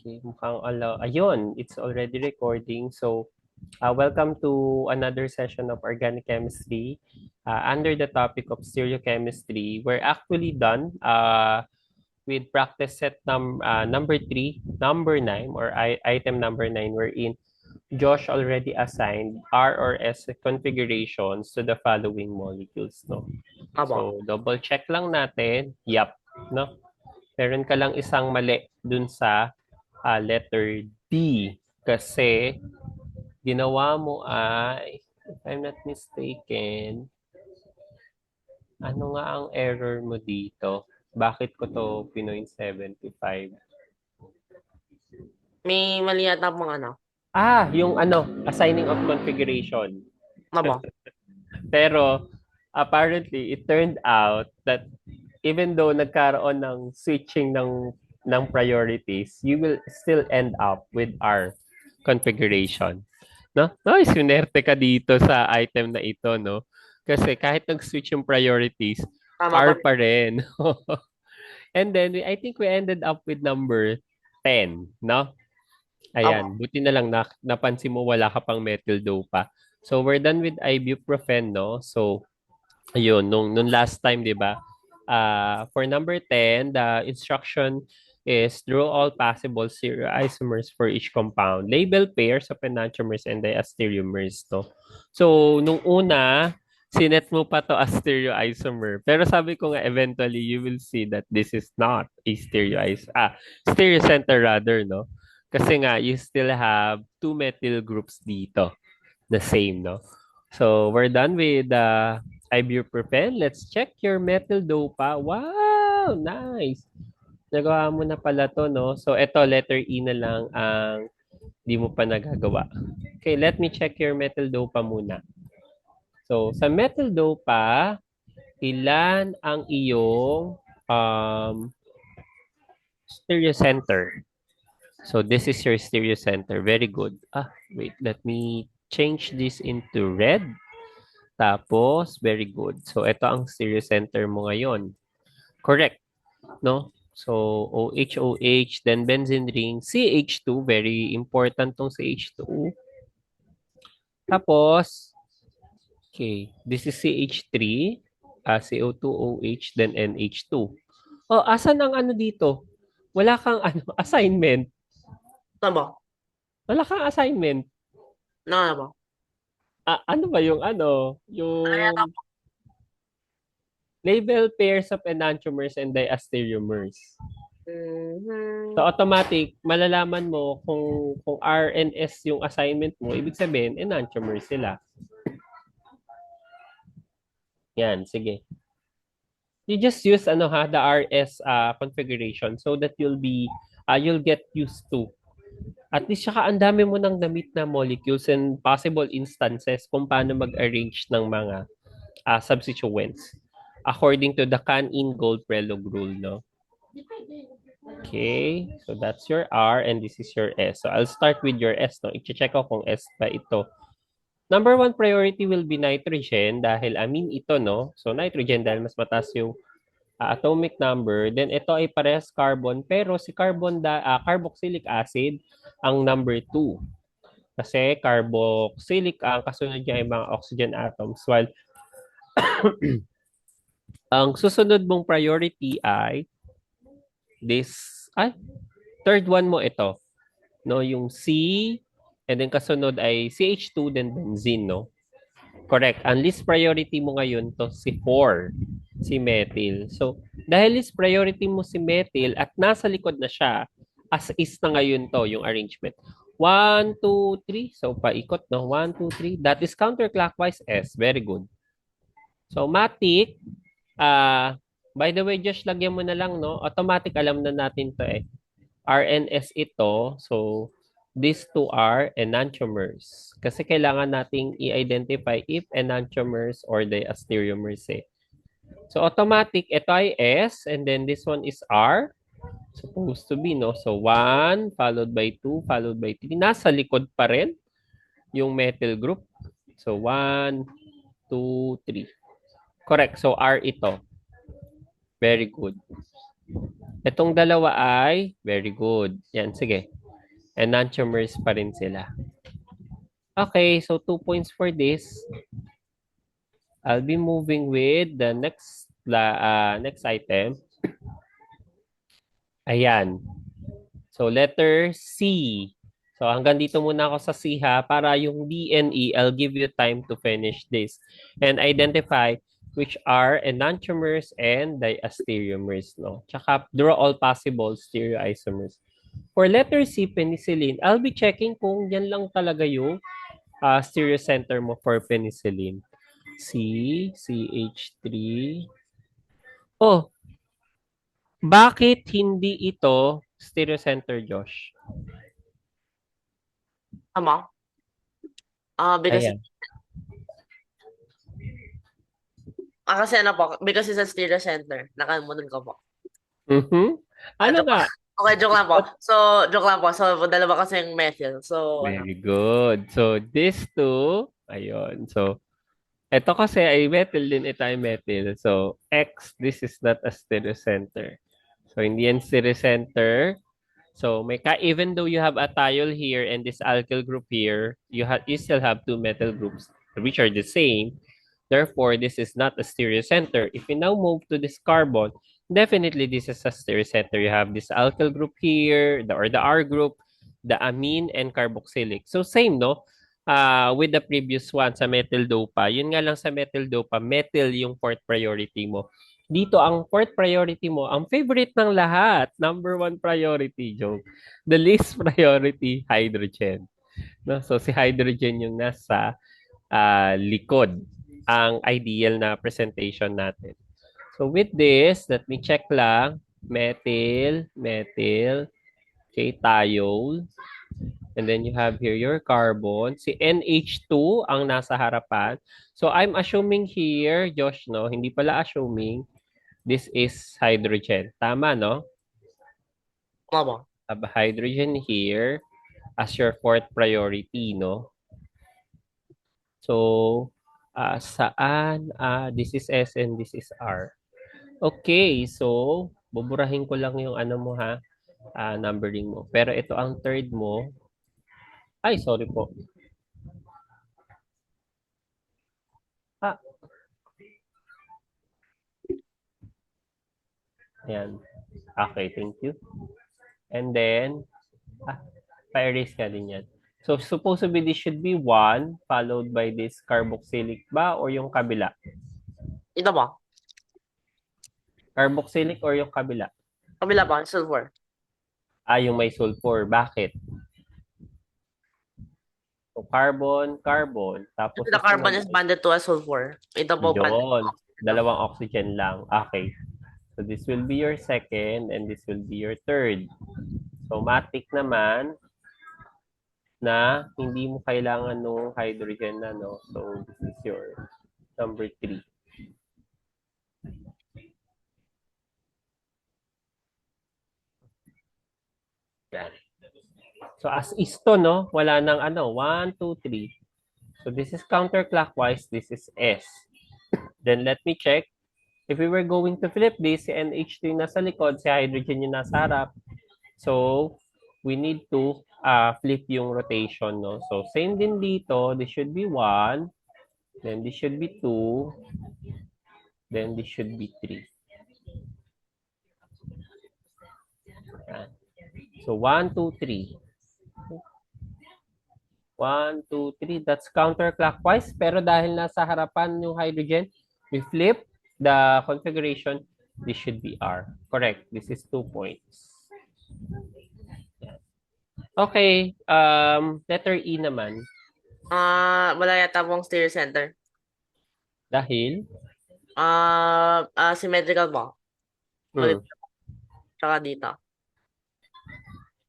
Okay, mukhang ayun, it's already recording. So, welcome to another session of organic chemistry. Under the topic of stereochemistry, we're actually done with practice set number 3, number 9, or item number 9, wherein Josh already assigned R or S configurations to the following molecules, no? Opo. So, double check lang natin. Yup, no? Meron ka lang isang mali dun sa letter D. Kasi ginawa mo ay, if I'm not mistaken, ano nga ang error mo dito? Bakit ko to pinoint 75? May mali yata pong ano. Yung assigning of configuration. Opo. Pero apparently, it turned out that even though nagkaroon ng switching ng priorities, you will still end up with R configuration. No? Nice, sinerte ka dito sa item na ito, no? Kasi kahit nag-switch yung priorities, Tama pa R rin. pa rin. And then, I think we ended up with number 10, no? Opo. Ayan, buti na lang napansin mo wala ka pang methyl dopa. So, we're done with ibuprofen, no? So, ayun, nung last time, di ba? For number 10, the instruction is draw all possible stereoisomers for each compound. Label pairs of enantiomers and diastereomers to. So, nung una, sinet mo pa to as stereoisomer. Pero sabi ko nga, eventually, you will see that this is not a stereocenter rather, no? Kasi nga, you still have two methyl groups dito. The same, no? So, we're done with the ibuprofen. Let's check your methyl dopa. Wow, nice. Nagawa mo na pala to, no? So, eto, letter E na lang ang di mo pa nagagawa. Okay, let me check your methyl dopa muna. So, sa methyl dopa, ilan ang iyong stereocenter? So, this is your stereocenter. Very good. Wait, let me change this into red. Tapos, very good. So, ito ang stereocenter mo ngayon. Correct, no? So, OH, OH, then benzene ring, CH2, very important tong CH2. Tapos, okay, this is CH3, CO2, OH, then NH2. Oh, asan ang ano dito? Wala kang assignment. Opo. Wala kang assignment. Ano po? Ano ba yung Ano yata yung po? label pairs of enantiomers and diastereomers. So Mhm. automatic, malalaman mo kung R and S yung assignment mo, ibig sabihin, enantiomer sila. Yan, sige. You just use the RS configuration so that you'll get used to. At least saka ang dami mo nang na-meet na molecules and possible instances kung paano mag-arrange ng mga substituents according to the Can-In-Gold-Prelog rule, no? Okay, so that's your R and this is your S. So I'll start with your S, no? I-check ko kung S ba ito. Number one priority will be nitrogen dahil amine ito, no? So nitrogen dahil mas mataas yung atomic number. Then ito ay parehas carbon pero si carboxylic acid ang number 2. Kasi carboxylic ang kasunod niya ay mga oxygen atoms while ang susunod mong priority ay third one mo ito, no? Yung C, and then kasunod ay CH2, then benzene, no? Correct. Ang least priority mo ngayon to si 4, si methyl. So, dahil least priority mo si methyl at nasa likod na siya, as is na ngayon to, yung arrangement. 1, 2, 3. So, paikot, no? 1, 2, 3. That is counterclockwise S. Very good. So, matic, by the way, Josh, lagyan mo na lang, no? Automatic, alam na natin to eh. RNS ito. So, these two are enantiomers. Kasi kailangan nating i-identify if enantiomers or diastereomers eh. So, automatic, ito ay S, and then this one is R. Supposed to be, no? So, 1, followed by 2, followed by 3. Nasa likod pa rin yung methyl group. So, 1, 2, 3. Correct. So, R ito. Very good. Itong dalawa ay very good. Yan, sige. Enantiomers pa rin sila. Okay, so 2 points for this. I'll be moving with the next item. Ayan. So letter C. So hanggang dito muna ako sa C ha, para yung D and E, I'll give you time to finish this and identify which are enantiomers and diastereomers, no? Tsaka draw all possible stereoisomers. For letter C, penicillin, I'll be checking kung yan lang talaga yung stereocenter mo for penicillin. C, CH3. Oh, bakit hindi ito stereocenter, Josh? Tama. Because Ayan. kasi ano po, because it's a stereo center. Nakalimutan ko po. Mhm. Ano Joke nga? lang. Okay, joke lang po. So, joke lang po. So, dalawa kasi yung methyl. So, ano. Very good. So, these two, ayun. So, ito kasi ay methyl din, ito ay methyl. So, X, this is not a stereocenter. So, hindi yan stereocenter. So, even though you have a thiol here and this alkyl group here, you still have two methyl groups which are the same. Therefore, this is not a stereocenter. If we now move to this carbon, definitely this is a stereocenter. You have this alkyl group here, or the R group, the amine and carboxylic. So same, no? With the previous one sa methyl dopa. Yun nga lang sa methyl dopa, methyl yung fourth priority mo. Dito, ang fourth priority mo, ang favorite ng lahat, number one priority, joke. The least priority, hydrogen. No? So si hydrogen yung nasa likod ang ideal na presentation natin. So with this, let me check lang. Methyl, methyl, okay, thiol. And then you have here your carbon. Si NH2 ang nasa harapan. So I'm assuming here, Josh, no? Hindi pala assuming. This is hydrogen. Tama, no? Tama po. Have hydrogen here as your fourth priority, no? So, saan? This is S and this is R. Okay, so buburahin ko lang yung ano mo ha, numbering mo. Pero ito ang third mo. Ay, sorry po. Ah, ayan. Okay, thank you. And then, pa-erase ka din yan. So, supposedly this should be 1 followed by this carboxylic ba or yung kabila? Ito po. Carboxylic or yung kabila? Kabila po, sulfur. Yung may sulfur. Bakit? So, carbon, carbon. Tapos, The carbon is bonded to a sulfur. Ito po, yun. Dalawang oxygen lang. Okay. So, this will be your second and this will be your third. So, matik naman na hindi mo kailangan ng hydrogen na, no? So, this is your number 3. Yan. So, as is to, no? Wala nang 1, 2, 3. So, this is counterclockwise. This is S. Then, let me check. If we were going to flip this, si NH2 yung nasa likod, si hydrogen yung nasa harap. So, we need to flip yung rotation, no? So, same din dito. This should be 1. Then, this should be 2. Then, this should be 3. Ayan. So, 1, 2, 3. 1, 2, 3. That's counterclockwise. Pero dahil nasa harapan yung hydrogen, we flip the configuration. This should be R. Correct. This is 2 points. Okay. Letter E naman. Wala yata pong stereo center. Dahil? Symmetrical po. Hmm. Tsaka dito.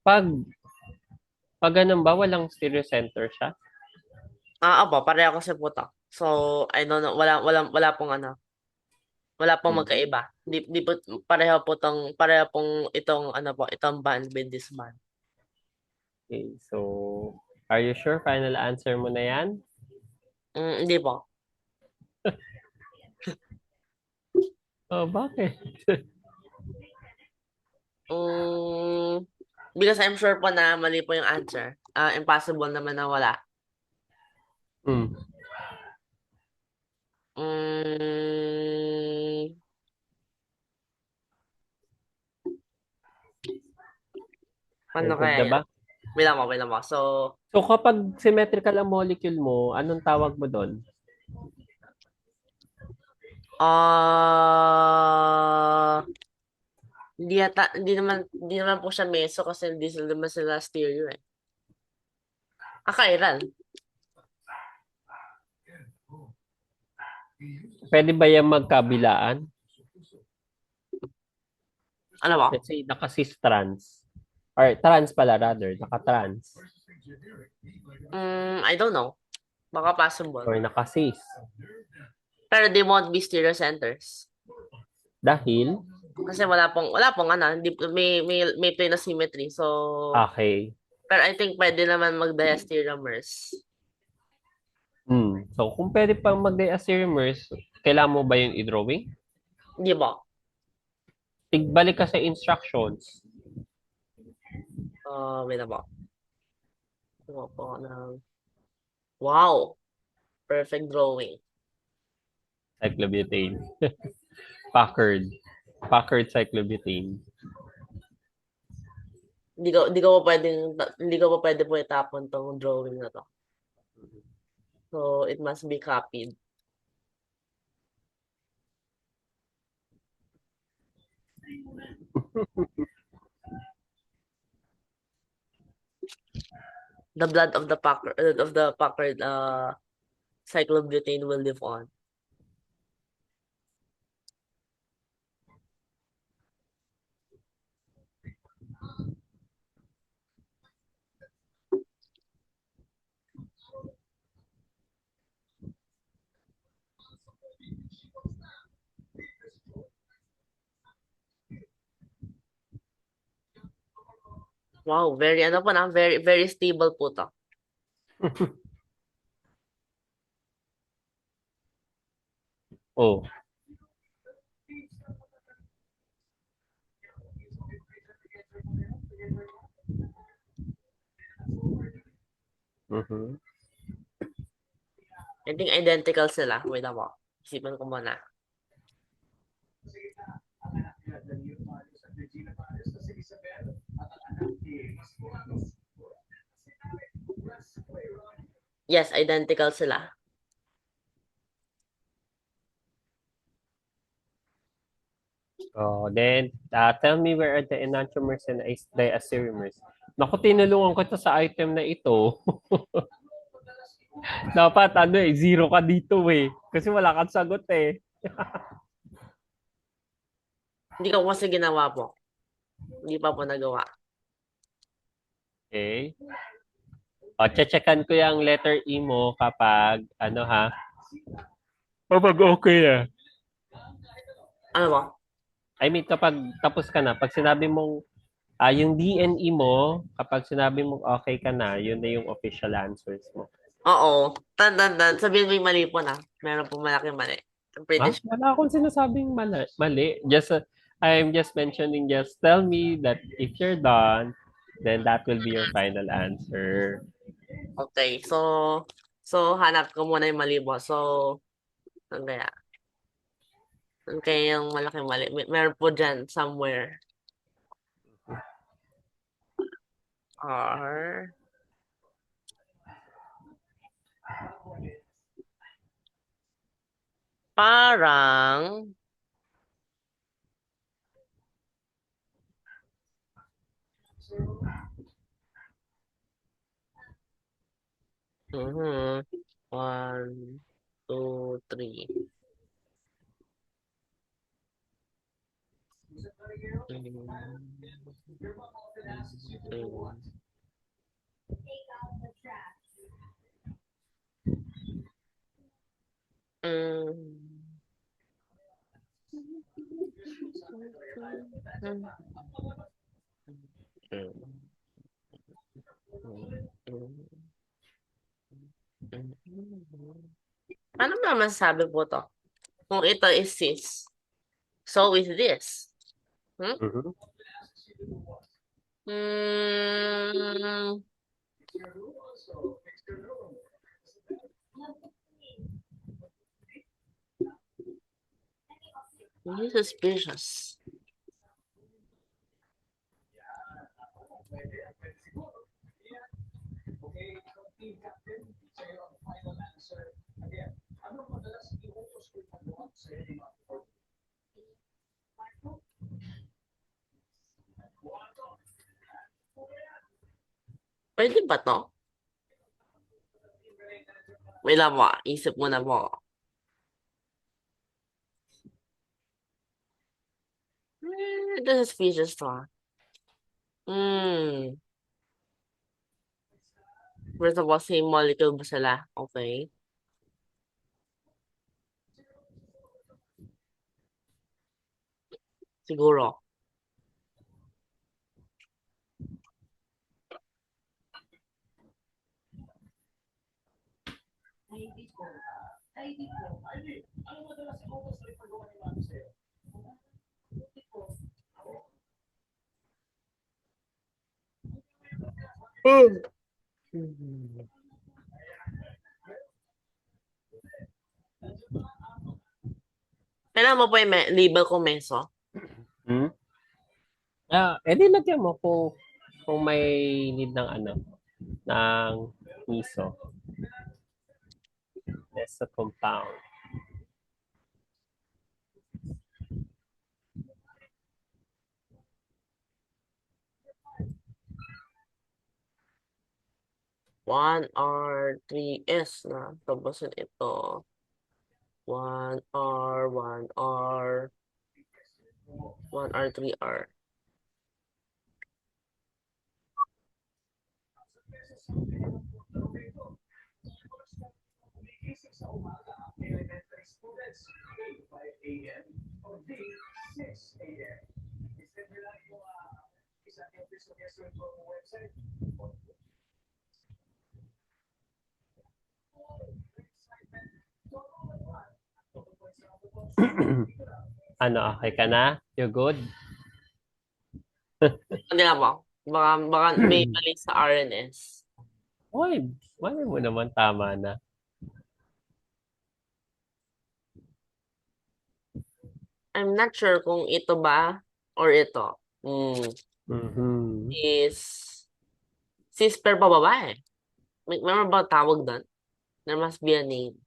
Pag ganun ba, walang stereo center siya? Opo, pareho kasi po to. So, I don't know, wala pong ano. Wala pong magkaiba. Di po, pareho pong itong ano po, itong band with this band. Okay, so are you sure final answer mo na yan? Hindi po. Oh, bakit? Mm, because I'm sure po na mali po yung answer. Impossible naman na wala. Mm. Mm, ano Good kaya na yan? ba? Wait lang mo. So, So kapag symmetrical ang molecule mo, anong tawag mo doon? ah hindi naman po siya meso kasi hindi sila naman sila stereo eh. Chiral. Pwede ba yung magkabilaan? Ano ba? Let's say naka-cis trans. Or trans pala rather, naka-trans. I don't know. Baka possible. Or naka-cis. Pero they won't be stereo centers. Dahil, Kasi wala pong ano, hindi, may plane of symmetry. So, okay. pero I think pwede naman mag-diastereomers. So kung pwede pang mag-diastereomers, kailangan mo ba yung i-drawing? Di ba? Tigbalik ka sa instructions. Wait na ba? Ano po ng... Wow! Perfect drawing. Cyclobutane. Packard. Packard cyclobutane. Hindi ko pa pwede po itapon tong drawing na to. So, it must be copied. The blood of the Packard cyclobutane will live on. Wow, very very stable po to. Oh. Mhm. I think identical sila. Wait ako. Isipan ko muna. Yes, identical sila. Oh, then, tell me where are the enantiomers and diastereomers? Naku, tinulungan ko to sa item na ito. Dapat, zero ka dito eh. Kasi wala kang sagot eh. Hindi ko kasi ginawa po. Hindi pa po nagawa. Okay. O, checkan ko yung letter E mo kapag, kapag okay na. Ano ba? I mean, kapag tapos ka na, pag sinabi mong, yung D and E mo, kapag sinabi mong okay ka na, yun na yung official answers mo. Oo. Tan. Sabihin mo yung mali po na. Meron po malaking mali. I'm pretty Ha? sure. Wala akong sinasabing mali. Just, I'm just mentioning, just tell me that if you're done, then that will be your final answer. Okay. So hanap ko muna yung mali po. So, ano kaya? Ano kaya yung malaking mali? Meron po dyan somewhere. R. Parang mhm. 1, 2, 3. Paano ba masasabi po to? Kung ito is cis, so is this. Hmm? Mhm. Hmm, really suspicious. Pwede ba to? Wait lang po. Isip muna po. Ito suspicious to. Hmm. First of all, same molecule ba sila? Okay. Siguro. Hmm. Mhm. Kailangan mo po yung label ko meso. Hmm? Edi lagyan mo kung may need ng ng miso. Nasa compound. One R3S na. Tapos ito. 1R, 1R, 1R, 3R. Okay ka na? You good? Hindi nga po. Baka may mali sa RNS. Oy, malay mo naman tama na. I'm not sure kung ito ba or ito. Mhm. Is cisper pa babae. Meron ba tawag doon? There must be a name.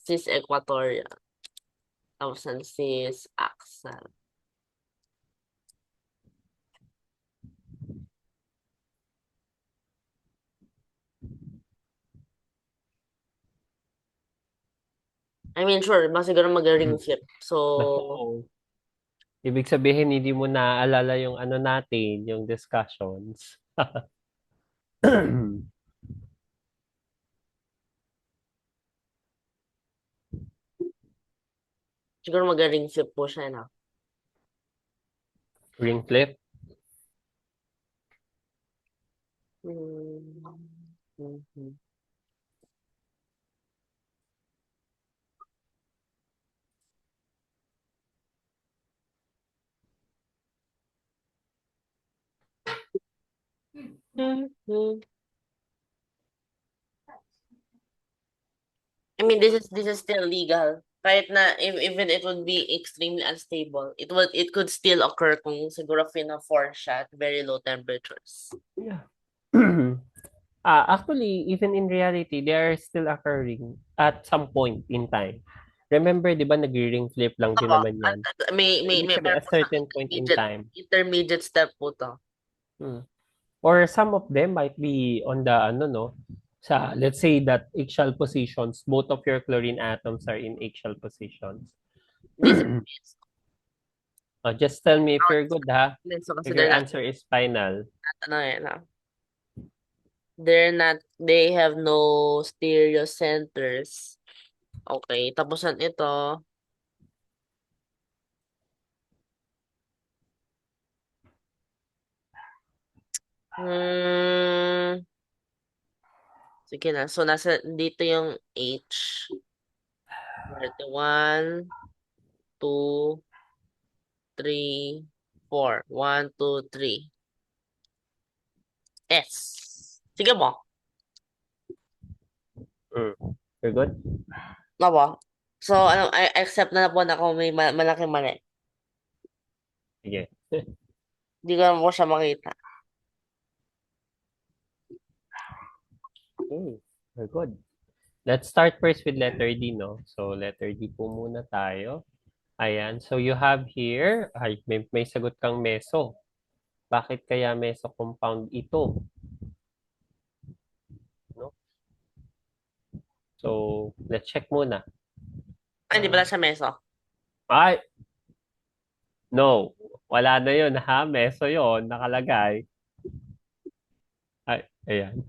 Cis equatorial. Tapos ang cis axel. I mean, sure. Ba siguro mag-ring flip. So, Naku. Ibig sabihin, hindi mo naaalala yung natin, yung discussions. siguro mag-ring flip po siya, no? Ring flip. Hmm. Mhm. Mhm. I mean, this is still legal. Kahit na even it would be extremely unstable, it could still occur kung siguro fina-force siya at very low temperatures. Yeah. Actually, even in reality, they are still occurring at some point in time. Remember, di ba, nag-ring flip lang din Opo, naman yan. So, ibig sabihin, meron a po siyang certain point in time. intermediate step po to. Hmm. Or some of them might be on the, no, let's say that eggshell positions, both of your chlorine atoms are in eggshell positions. This is Just tell me if you're good, ha? so kasi If your answer is final. ano eh, no? They have no stereo centers. Okay, tapusan ito. Hmm, sige na. So, dito yung H. 1, 2, 3. 4. 1, 2, 3. S. Sige po. You're good? Opo. So, I accept na po na kung may malaking mali. Sige. Hindi ko naman po siya makita. Okay. Very good. Let's start first with letter D, no? So, letter D po muna tayo. Ayan. So, you have here, ay, may sagot kang meso. Bakit kaya meso compound ito? No? So, let's check muna. Ay, hindi pala siya meso. Ay! No. Wala na yun, ha? Meso yun. Nakalagay. Ay, ayan.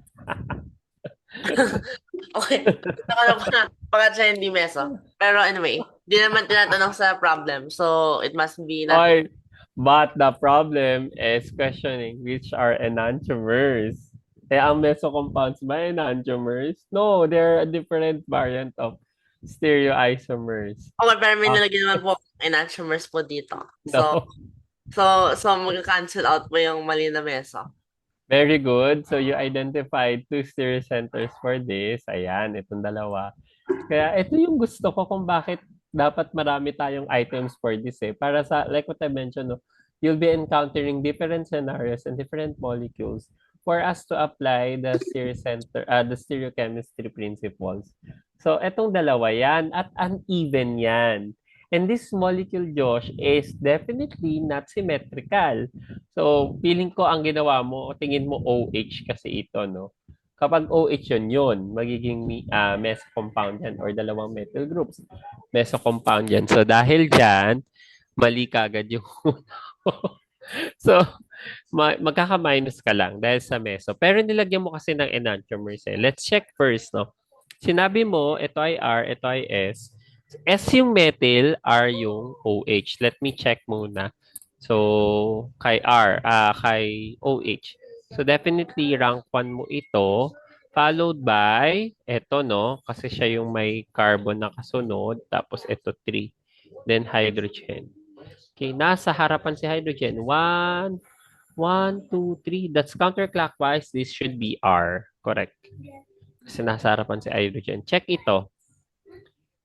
Okay. Nakala ko na bakit siya hindi meso. Pero anyway, di naman tinatanong sa problem. So, it must be not. Ay, but the problem is questioning which are enantiomers. Eh, ang meso compounds ba enantiomers? No, they're a different variant of stereoisomers. Okay, pero may Ah, nilagyan naman po enantiomers po dito. So, no. mag-cancel out po yung mali na meso. Very good. So you identified two stereocenters for this. Ayan, itong dalawa. Kaya ito yung gusto ko kung bakit dapat marami tayong items for this eh. Para sa, like what I mentioned, no, you'll be encountering different scenarios and different molecules for us to apply the stereocenter, the stereochemistry principles. So, etong dalawa yan at uneven yan. And this molecule, Josh, is definitely not symmetrical. So, feeling ko ang ginawa mo, tingin mo OH kasi ito, no? Kapag OH yun, magiging meso compound yan or dalawang methyl groups. Meso compound yan. So, dahil dyan, mali kagad yung So, magkaka-minus ka lang dahil sa meso. Pero nilagyan mo kasi ng enantiomers eh. Let's check first, no? Sinabi mo, ito ay R, ito ay S. S yung methyl, R yung OH. Let me check muna. So, kay kay OH. So, definitely rank 1 mo ito. Followed by, ito no, kasi siya yung may carbon na kasunod. Tapos ito 3. Then hydrogen. Okay, nasa harapan si hydrogen. 1, 1, 2, 3. That's counterclockwise. This should be R. Correct. Kasi nasa harapan si hydrogen. Check ito.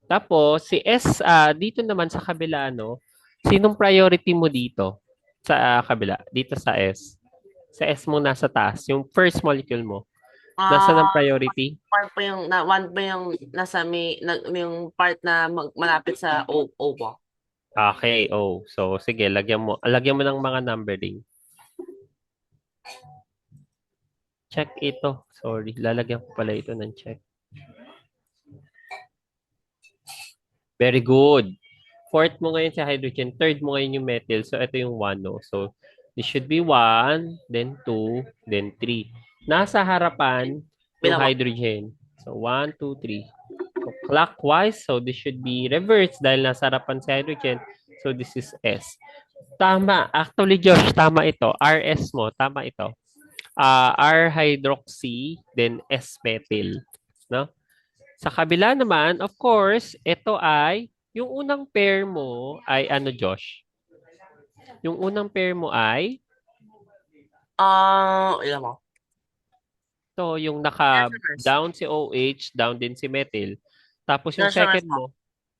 Tapos, si S, dito naman sa kabila, no? Sinong priority mo dito? Sa kabila, dito sa S. Sa S mo nasa taas, yung first molecule mo. Nasaan ang priority? One pa yung nasa yung part na malapit sa O po. Okay, oh. So, sige, lagyan mo ng mga numbering. Check ito. Sorry, lalagyan ko pala ito ng check. Very good. Fourth mo ngayon si hydrogen. Third mo ngayon yung methyl. So, ito yung 1, no? So, this should be 1, then 2, then 3. Nasa harapan yung Bilang mo. hydrogen. So, 1, 2, 3. So, clockwise. So, this should be reversed dahil nasa harapan si hydrogen. So, this is S. Tama. Actually, Josh, tama ito. RS mo, tama ito. R-hydroxy, then S-methyl. No? Sa kabila naman, of course, ito ay, yung unang pair mo ay ano, Josh? Yung unang pair mo ay, Ilan mo? so yung Enantiomers. naka-down si OH, down din si methyl. Tapos yung Enantiomers second po. mo,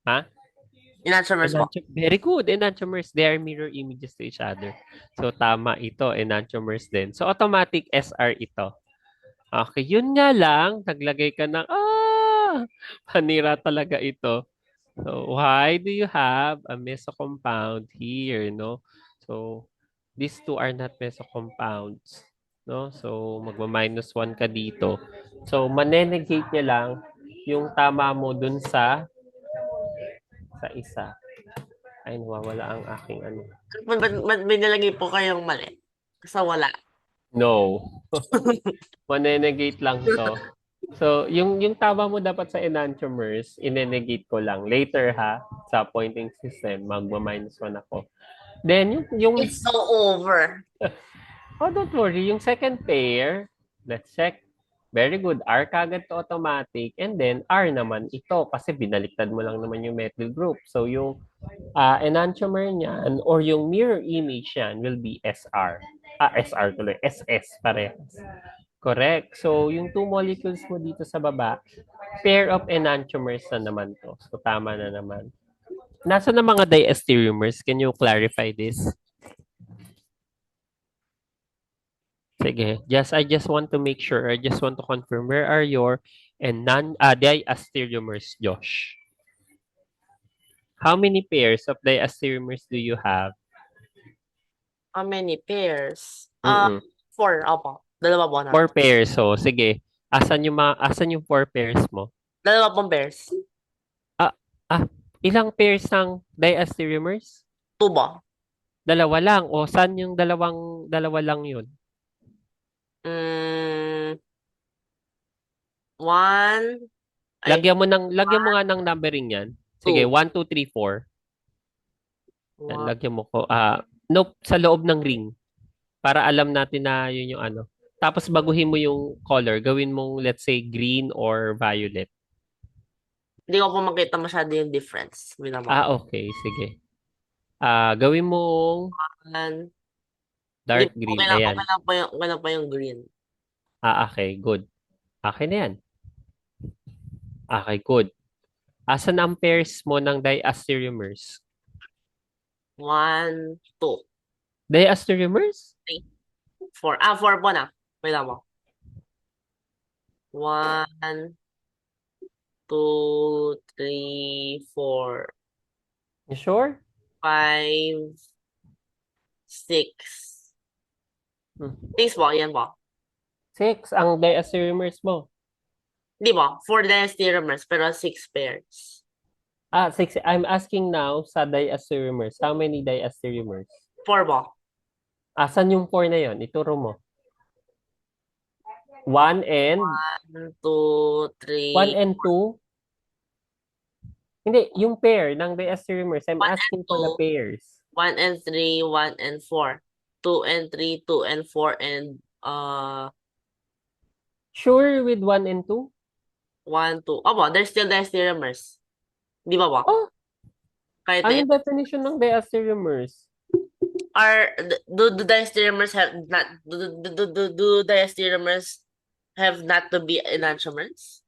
ha? Enantiomers po. Very good. Enantiomers, they are mirror images to each other. So tama ito, enantiomers din. So automatic SR ito. Okay, yun nga lang, naglagay ka ng, panira talaga ito. So, why do you have a meso compound here, no? So, these two are not meso compounds, no? So, magma-1 ka dito. So, manenegate niya lang yung tama mo dun sa isa. Ay, nawawala ang aking ano. Ba't may nilagay po kayong mali? Kasi wala. No. Manenegate lang to. So, yung tama mo dapat sa enantiomers, inenegate ko lang. Later ha, sa pointing system, magma-1 ako. Then, yung It's so over. oh, don't worry. Yung second pair, let's check. Very good. R kagad to automatic. And then, R naman ito kasi binaliktad mo lang naman yung methyl group. So, yung Enantiomer niyan or yung mirror image niyan will be SR. SR tuloy. SS parehas. Correct. So, yung two molecules mo dito sa baba, pair of enantiomers na naman to. So, tama na naman. Nasa na mga diastereomers? Can you clarify this? Sige. I just want to make sure. I just want to confirm. Where are your diastereomers, Josh? How many pairs of diastereomers do you have? How many pairs? Mm-mm. Four. Opo. Dalawa po na. Four pairs. So, sige. Asan yung four pairs mo? Dalawa pong pairs. Ah, ilang pairs ng diastereomers? Two ba? Dalawa lang. O, saan yung dalawa lang yun? Mm, one. Ay, Lagyan mo nga ng numbering yan. Sige, two. 1, 2, 3, 4. Yan, One. lagyan mo ko. Nope, sa loob ng ring. Para alam natin na yun yung ano. Tapos baguhin mo yung color. Gawin mong, let's say, green or violet. Hindi ko po makita masyado yung difference. Binama ko. Okay. Sige. Gawin mong One. Hindi dark po, green. Ayan. okay lang po yung green. Okay. Good. Okay na yan. Okay, good. Asan ang pairs mo ng diastereomers? One, two, Diastereomers? three, four. Four po na. Binama ko. One, two, three, four, You sure? five, six. Hmm. Six po, yan po. 6 ang diastereomers mo. Di ba? Four diastereomers, pero six pairs. 6. I'm asking now sa diastereomers. How many diastereomers? Four ba? Asan yung 4 na yon? Ituro mo. 1 and One, two, 1 three. and 2. Hindi, yung pair ng diastereomers. I'm One asking and for the two. pairs. One and three, one and four. Two and three, two and four, and Sure with 1 and 2? one, two. Opo, there's still diastereomers. Di ba ba? Oh, Kahit na anong definition ng diastereomers? do diastereomers have not do diastereomers have not to be enantiomers?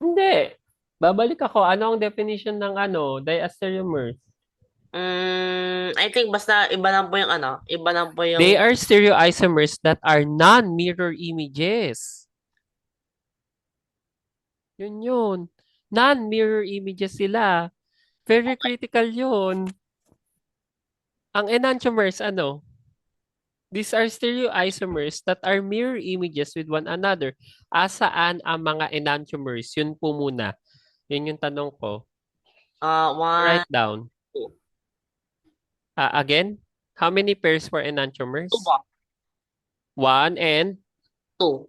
Hindi. Babalik ako. Ano ang definition ng diastereomers? I think basta iba lang po yung iba lang po They yung are stereoisomers that are non-mirror images. Yun. Non-mirror images sila. Very critical yun. Ang enantiomers, These are stereoisomers that are mirror images with one another. Asaan ang mga enantiomers? Yun po muna. Yun yung tanong ko. one, Write down. two. Again, how many pairs for enantiomers? Two ba? 1 and Two.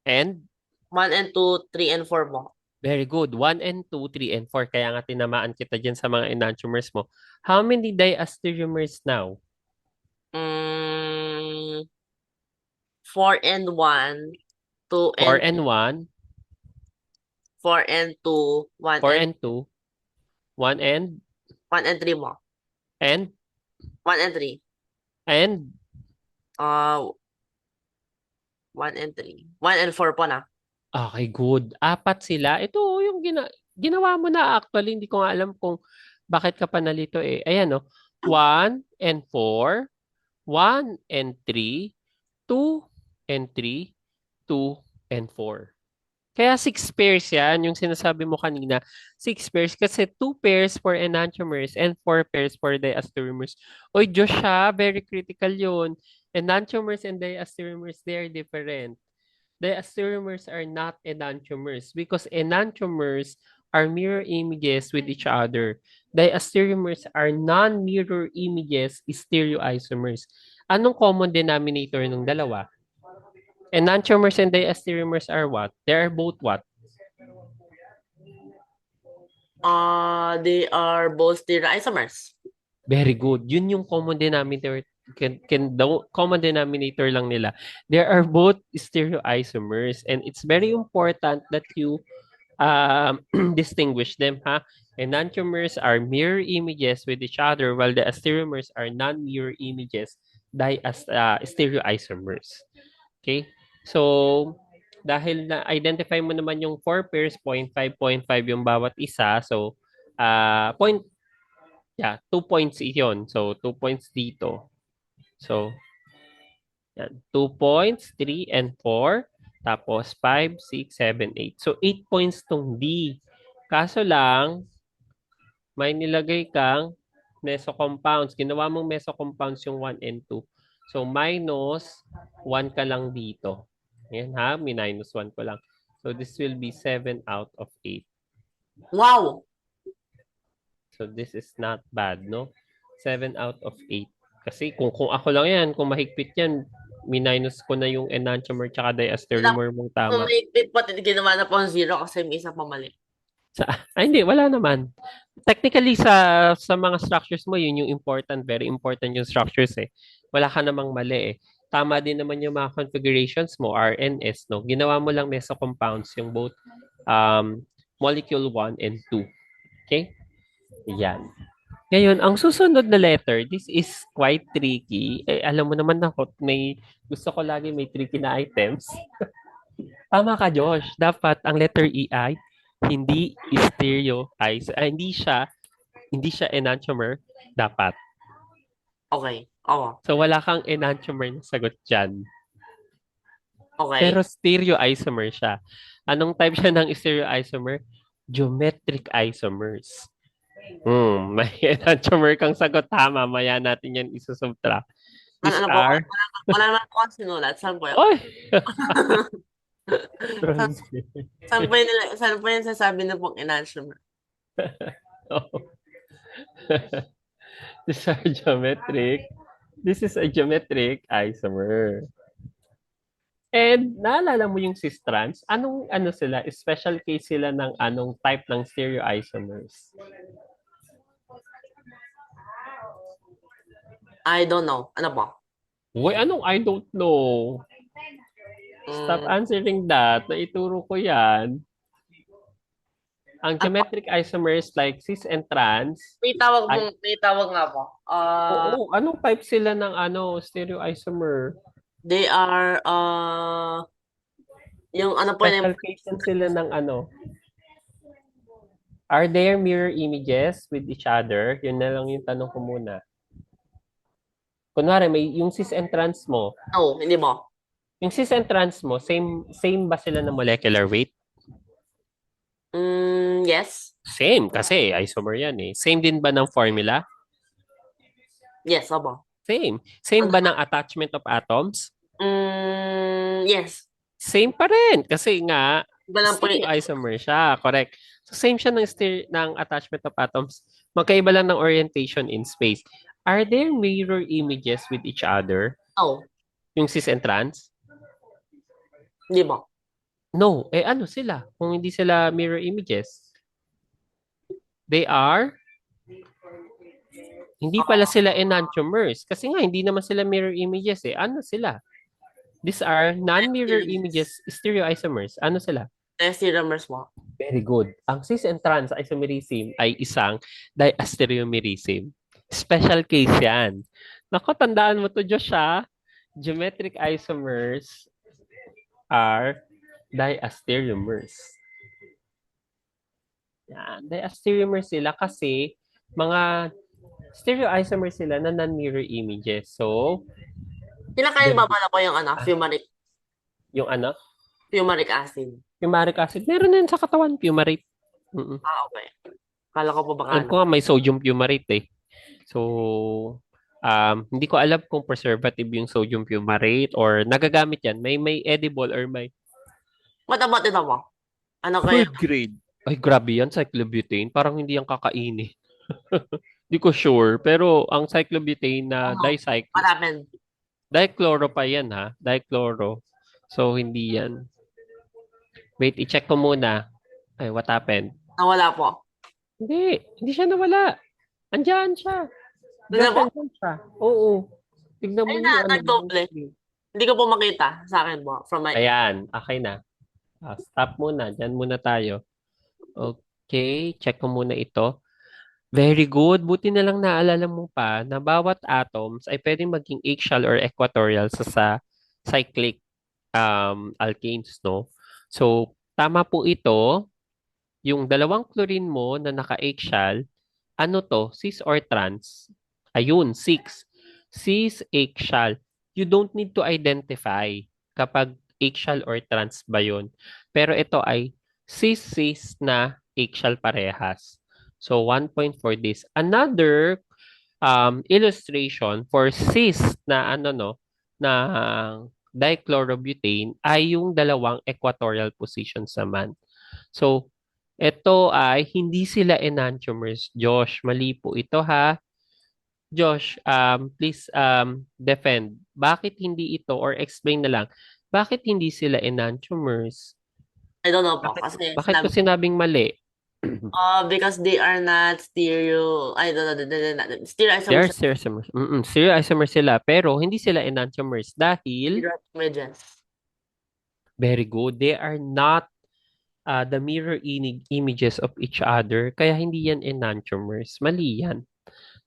and One and two, three and four ba? very good. 1 and 2, 3 and 4. Kaya nga tinamaan kita dyan sa mga enantiomers mo. How many diastereomers now? Four and one, two 4 and and 1, four and two, 4 and 2, 1 and one and three mo. and One and three. and One and three. One and four po na. okay, good. 4 sila. Ito yung ginawa mo na actually. Hindi ko nga alam kung bakit ka pa nalito eh. Ayan 1 and 4, 1 and 3, 2 and 3, 2 and 4. Kaya 6 pairs yan, yung sinasabi mo kanina. 6 pairs kasi 2 pairs for enantiomers and 4 pairs for diastereomers. Oy, Diyos siya, very critical yun. Enantiomers and diastereomers, they are different. Diastereomers are not enantiomers because enantiomers are mirror images with each other. Diastereomers are non-mirror images, stereoisomers. Anong common denominator ng dalawa? Enantiomers and diastereomers are what? They are both what? They are both stereoisomers. Very good. Yun yung common denominator. Common denominator lang nila. They are both stereoisomers and it's very important that you distinguish them, ha? Enantiomers are mirror images with each other, while the stereomers are non-mirror images, stereoisomers. Okay? So, dahil na-identify mo naman yung 4 pairs, 0.5 yung bawat isa. So, point, yeah, 2 points iyon. So, 2 points dito. So, yan. 2 points, 3 and 4. Tapos 5, 6, 7, 8. So, 8 points tong D. Kaso lang, may nilagay kang mesocompounds. Ginawa mong mesocompounds yung 1 and 2. So, minus 1 ka lang dito. Ayan ha, minus 1 ko lang. So, this will be 7 out of 8. Wow! So, this is not bad, no? 7 out of 8. Kasi kung ako lang yan, kung mahigpit yan, minus ko na yung enantiomer tsaka diastereomer mong Kung tama. may bit pa, ginawa na po ang zero kasi may isa pa mali. Hindi, wala naman. Technically, sa mga structures mo, yun yung important, very important yung structures eh. Wala ka namang mali eh. Tama din naman yung mga configurations mo, RNS, no? Ginawa mo lang mesocompounds, yung both molecule 1 and 2. Okay? Yan. Ngayon, ang susunod na letter, this is quite tricky. Eh, alam mo naman ako, gusto ko lagi may tricky na items. Tama ka, Josh. Dapat ang letter E ay hindi hindi siya enantiomer dapat. Okay. Oo. So wala kang enantiomer na sagot diyan. Okay. Pero stereoisomer siya. Anong type siya ng stereoisomer? Geometric isomers. May enantiomer kang sagot, tama. Maya natin yan isusubtract. These Ano po? are... Wala naman po ako sinulat. Saan po yun? Oy! Saan po yung sasabi na pong enantiomer? These are geometric. This is a geometric isomer. And naalala mo yung cis-trans? Ano sila? Special case sila ng anong type ng stereoisomers? I don't know. Ano po? Uy, anong I don't know? Stop answering that. Naituro ko yan. Ang geometric isomers like cis and trans. May tawag nga po. Oo, anong type sila ng stereoisomer? They are, yung ano po Special case sila ng Are there mirror images with each other? Yun na lang yung tanong ko muna. Kunwari, may yung cis and trans mo. No, hindi mo. Yung cis and trans mo, same ba sila ng molecular weight? Yes. Same, kasi isomer yan eh. Same din ba ng formula? Yes, opo. Same. Same ba ng attachment of atoms? Yes. Same pa rin. Kasi nga, Isomer siya. Correct. So, same siya ng attachment of atoms. Magkaiba lang ng orientation in space. Are there mirror images with each other? No. Yung cis and trans? Hindi mo. No. Eh, ano sila? Kung hindi sila mirror images? They are? Hindi pala sila enantiomers. Kasi nga, hindi naman sila mirror images eh. Ano sila? These are non-mirror images, stereoisomers. Ano sila? Stereomers mo. Very good. Ang cis and trans isomerism ay isang diastereomerism. Special case yan. Naku, tandaan mo to, Josh, ha? Geometric isomers are diastereomers. Yan. Diastereomers sila kasi mga stereoisomers sila na non-mirror images. So, Kinakain ba pala ko yung fumaric? Yung Fumaric acid. Fumaric acid. Meron na yun sa katawan, fumarate. Okay. Kala ko po baka Alam ko nga may sodium fumarate eh. So, hindi ko alam kung preservative yung sodium fumarate or nagagamit yan. May edible or may... What about ito mo? Ano Third kayo? grade. Ay, grabe yan, cyclobutane. Parang hindi yan kakainin. Hindi ko sure. Pero ang cyclobutane na Marapin. dichloro pa yan ha. Dichloro. So, hindi yan. Wait, i-check ko muna. Ay, what happened? Nawala po. Hindi siya nawala. Andiyan siya. Andyan siya. Oo. Tignan mo Ayun yung na, nagdoble. Hindi ko po makita sa akin po. From my... Ayan, okay na. Stop muna. Diyan muna tayo. Okay, check ko muna ito. Very good. Buti na lang naalala mo pa na bawat atoms ay pwedeng maging axial or equatorial sa cyclic alkanes, no? So, tama po ito. Yung dalawang chlorine mo na naka-axial, ano to? Cis or trans? Ayun, cis. Cis axial. You don't need to identify kapag axial or trans ba yun. Pero ito ay cis-cis na axial parehas. So, 1 point for this. Another illustration for cis na ano no, na dichlorobutane ay yung dalawang equatorial positions naman. So, ito ay hindi sila enantiomers. Josh, mali po ito ha. Josh, please defend. Bakit hindi ito or explain na lang. Bakit hindi sila enantiomers? I don't know po Bakit kasi bakit ko sinabing mali? because they are not stereo, I don't know, they're not They are stereoisomers, stereoisomers. Stereoisomers sila pero hindi sila enantiomers dahil stereoisomergens. very good. They are not the mirror images of each other kaya hindi yan enantiomers. Mali yan.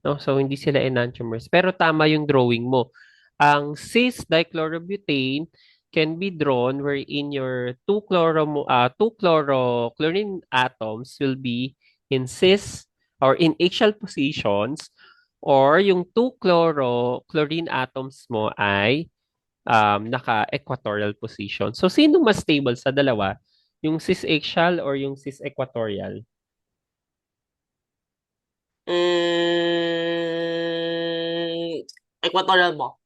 No? So, hindi sila enantiomers. Pero tama yung drawing mo. Ang cis-dichlorobutane can be drawn wherein your two chlorochlorine atoms will be in cis or in axial positions or yung two chlorine atoms mo ay naka-equatorial position. So, sino mas stable sa dalawa? Yung cis-axial or yung cis-equatorial? Mm, equatorial mo.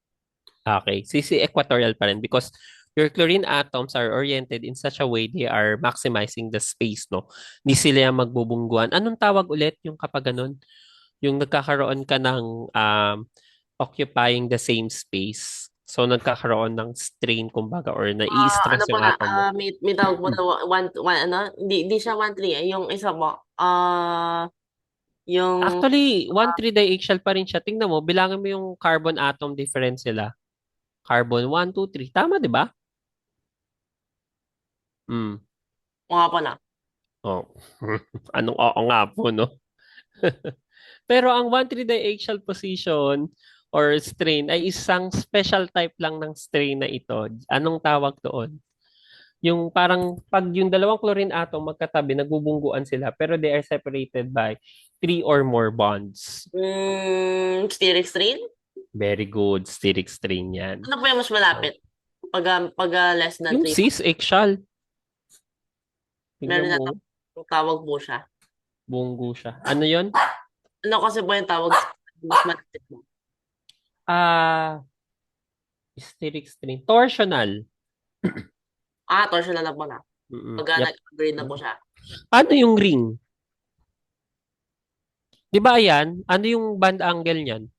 Okay, cis-equatorial pa rin because your chlorine atoms are oriented in such a way they are maximizing the space, no? Hindi sila yung magbubungguan. Anong tawag ulit yung kapag ganun? Yung nagkakaroon ka ng occupying the same space. So, nagkakaroon ng strain, kumbaga, or Ano nai-stress po yung na, atom mo. may tawag po na ano, di siya 1-3 eh. Yung isa po, yung, Actually, 1,3 diaxial pa rin siya. Tingnan mo, bilangin mo yung carbon atom difference nila. Carbon 1, 2, 3. Tama, di ba? Hmm. mga po na. Oh. Anong oo nga po, no? Pero ang 1,3 diaxial position or strain ay isang special type lang ng strain na ito. Anong tawag doon? Yung parang pag yung dalawang chlorine atom magkatabi, nagbubungguan sila pero they are separated by three or more bonds. Steric strain? Very good. Steric strain yan. Ano po yung mas malapit? Pag less than Yung 3, cis-axial. Tingnan meron na mo, tawag po siya. bunggo siya. Ano yon? Ano kasi po yung tawag sa mas malapit mo? Ah, steric strain. Torsional. Torsional na po na. Mm-mm. Pag Yep. nag-upgrade na po siya. Ano yung ring? Di ba yan? Ano yung band angle niyan?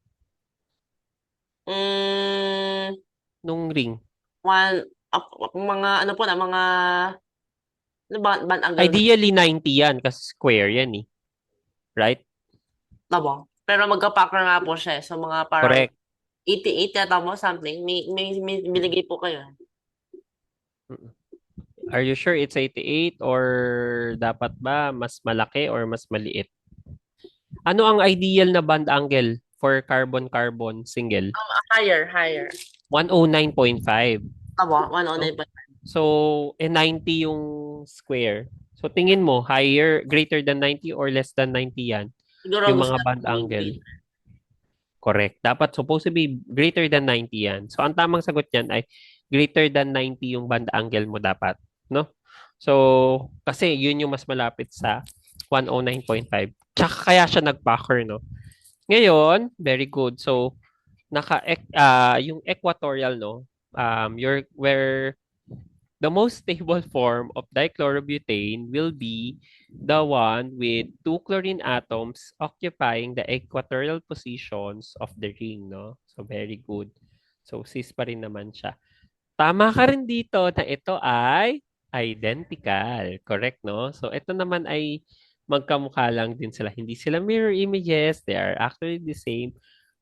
Mm, Nung ring? mga ano po na, mga ano ba, angle na Ideally 90 yan kasi square yan eh. Right? tabo. Pero magka-packer nga po siya eh. So mga parang Correct. 88 yata mo something. May binigay po kayo. Mm. Are you sure it's 88 or dapat ba mas malaki or mas maliit? Ano ang ideal na band angle for carbon-carbon single? Higher. 109.5. Tabo, 109 So, pa. so 90 yung square. So tingin mo, higher, greater than 90 or less than 90 yan? Siguro Yung gusto mga band natin angle. 90. Correct. Dapat supposed to be greater than 90 yan. So, ang tamang sagot niyan ay greater than 90 yung band angle mo dapat. No? So, kasi yun yung mas malapit sa 109.5. Tsaka kaya siya nag-pucker, no? Ngayon, very good. So, yung equatorial, no? Where the most stable form of dichlorobutane will be the one with two chlorine atoms occupying the equatorial positions of the ring, no? So, very good. So, cis pa rin naman siya. Tama ka rin dito na ito ay identical. Correct, no? So, ito naman ay magkamukha lang din sila. Hindi sila mirror images. They are actually the same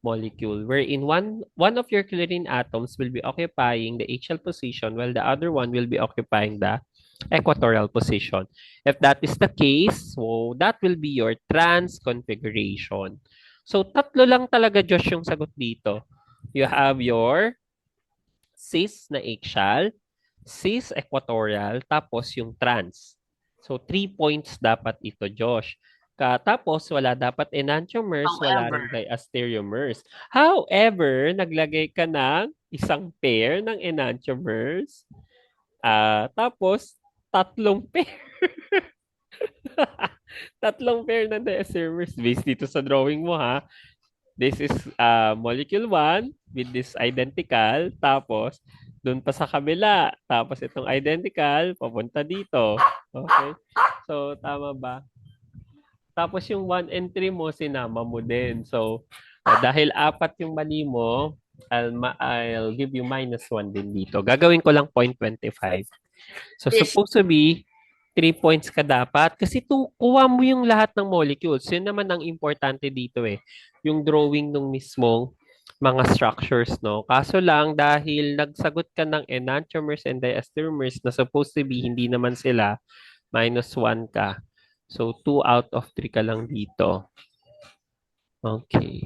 molecule wherein one of your chlorine atoms will be occupying the axial position while the other one will be occupying the equatorial position. If that is the case, so that will be your trans configuration. So tatlo lang talaga, Josh, yung sagot dito. You have your cis na axial, cis equatorial, tapos yung trans. So 3 points dapat ito, Josh. Tapos wala dapat enantiomers, wala However, ring diastereomers. However, naglagay ka ng isang pair ng enantiomers. Tapos tatlong pair. Tatlong pair ng diastereomers based dito sa drawing mo, ha. This is molecule 1 with this identical. Tapos, dun pa sa kabila. Tapos, itong identical, papunta dito. Okay? So, tama ba? Tapos, yung 1 and 3 mo, sinama mo din. So, dahil apat yung mali mo, I'll give you -1 din dito. Gagawin ko lang 0.25. So, yes, supposed to be 3 points ka dapat. Kasi kuha mo yung lahat ng molecules. Yun naman ang importante dito eh. Yung drawing ng mismong mga structures, no? Kaso lang, dahil nagsagot ka ng enantiomers and diastereomers na supposed to be, hindi naman sila, -1 ka. So, 2 out of 3 ka lang dito. Okay.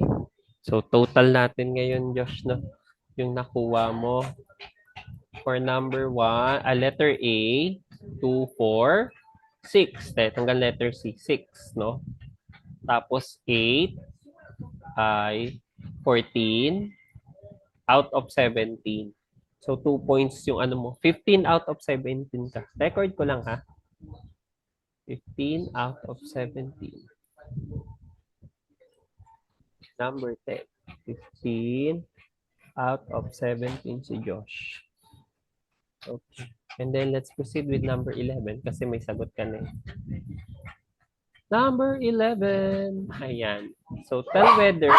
So, total natin ngayon, Josh, na yung nakuha mo. For number 1, letter A, 2, 4, 6. Tanggal letter C, 6, no? Tapos 8 ay 14 out of 17. So 2 points yung ano mo. 15 out of 17 ka. Record ko lang, ha. 15 out of 17. Number 10. 15 out of 17 si Josh. Okay. And then let's proceed with number 11 kasi may sagot ka na eh. Number 11. Ayan. So tell whether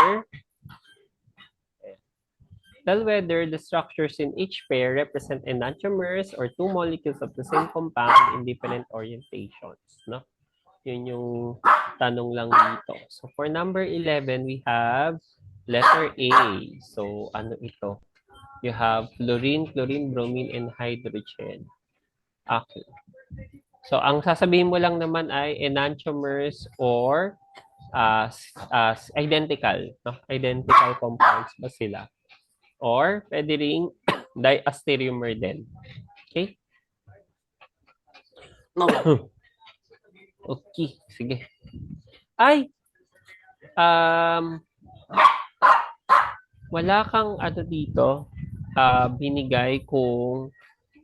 the structures in each pair represent enantiomers or two molecules of the same compound in different orientations. No? Yun yung tanong lang dito. So for number 11, we have letter A. So ano ito? You have fluorine, chlorine, bromine, and hydrogen. Okay. So ang sasabihin mo lang naman ay enantiomers or identical. No? Identical compounds ba sila? Or pwede ring diastereomer din. Okay? no. Okay, sige. Ay, um, wala kang ano dito, binigay kung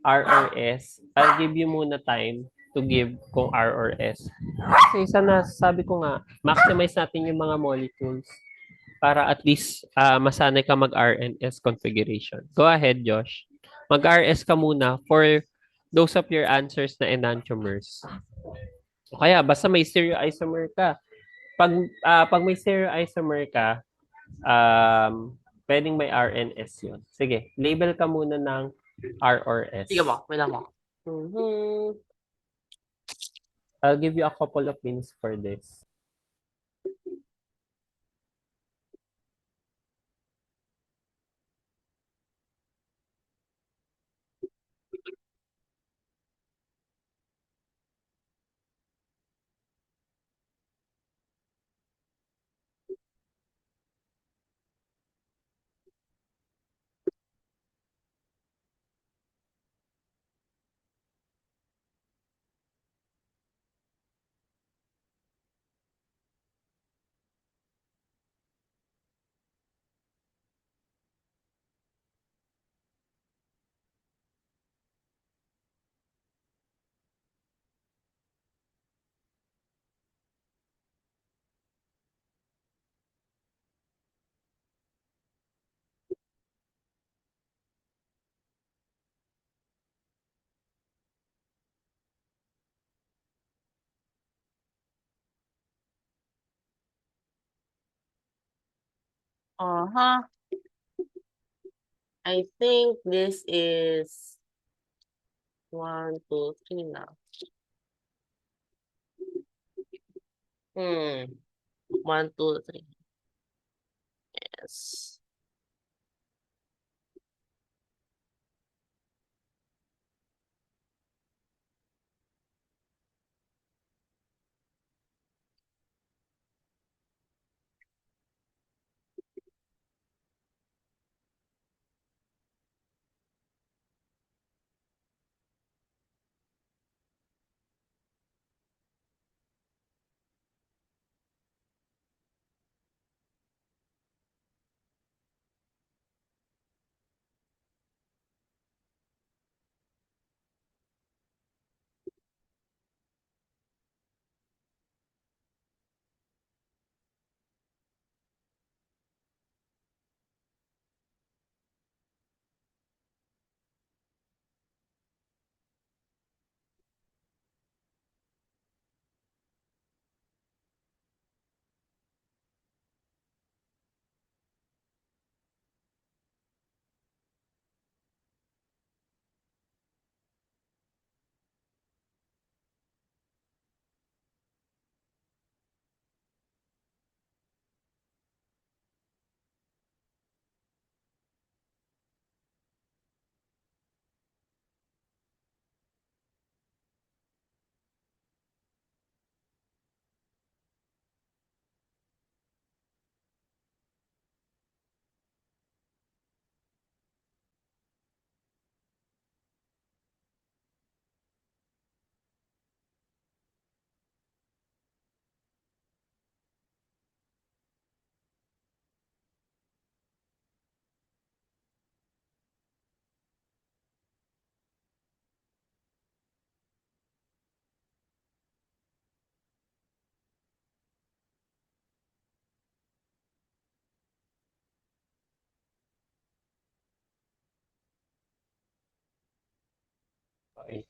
R or S. I'll give you muna time to give kung R or S. Kasi isa na, sabi ko nga, maximize natin yung mga molecules para at least masanay ka mag-R and S configuration. Go ahead, Josh. Mag-RS ka muna for those of your answers na enantiomers. O kaya, basta may stereoisomer ka. Pag may stereoisomer ka, pwedeng may R and S yun. Sige, label ka muna ng R or S. Sige ba? Wait lang ba? Mhm. I'll give you a couple of minutes for this. Uh-huh. I think this is 1, 2, 3 na. 1, 2, 3. Yes.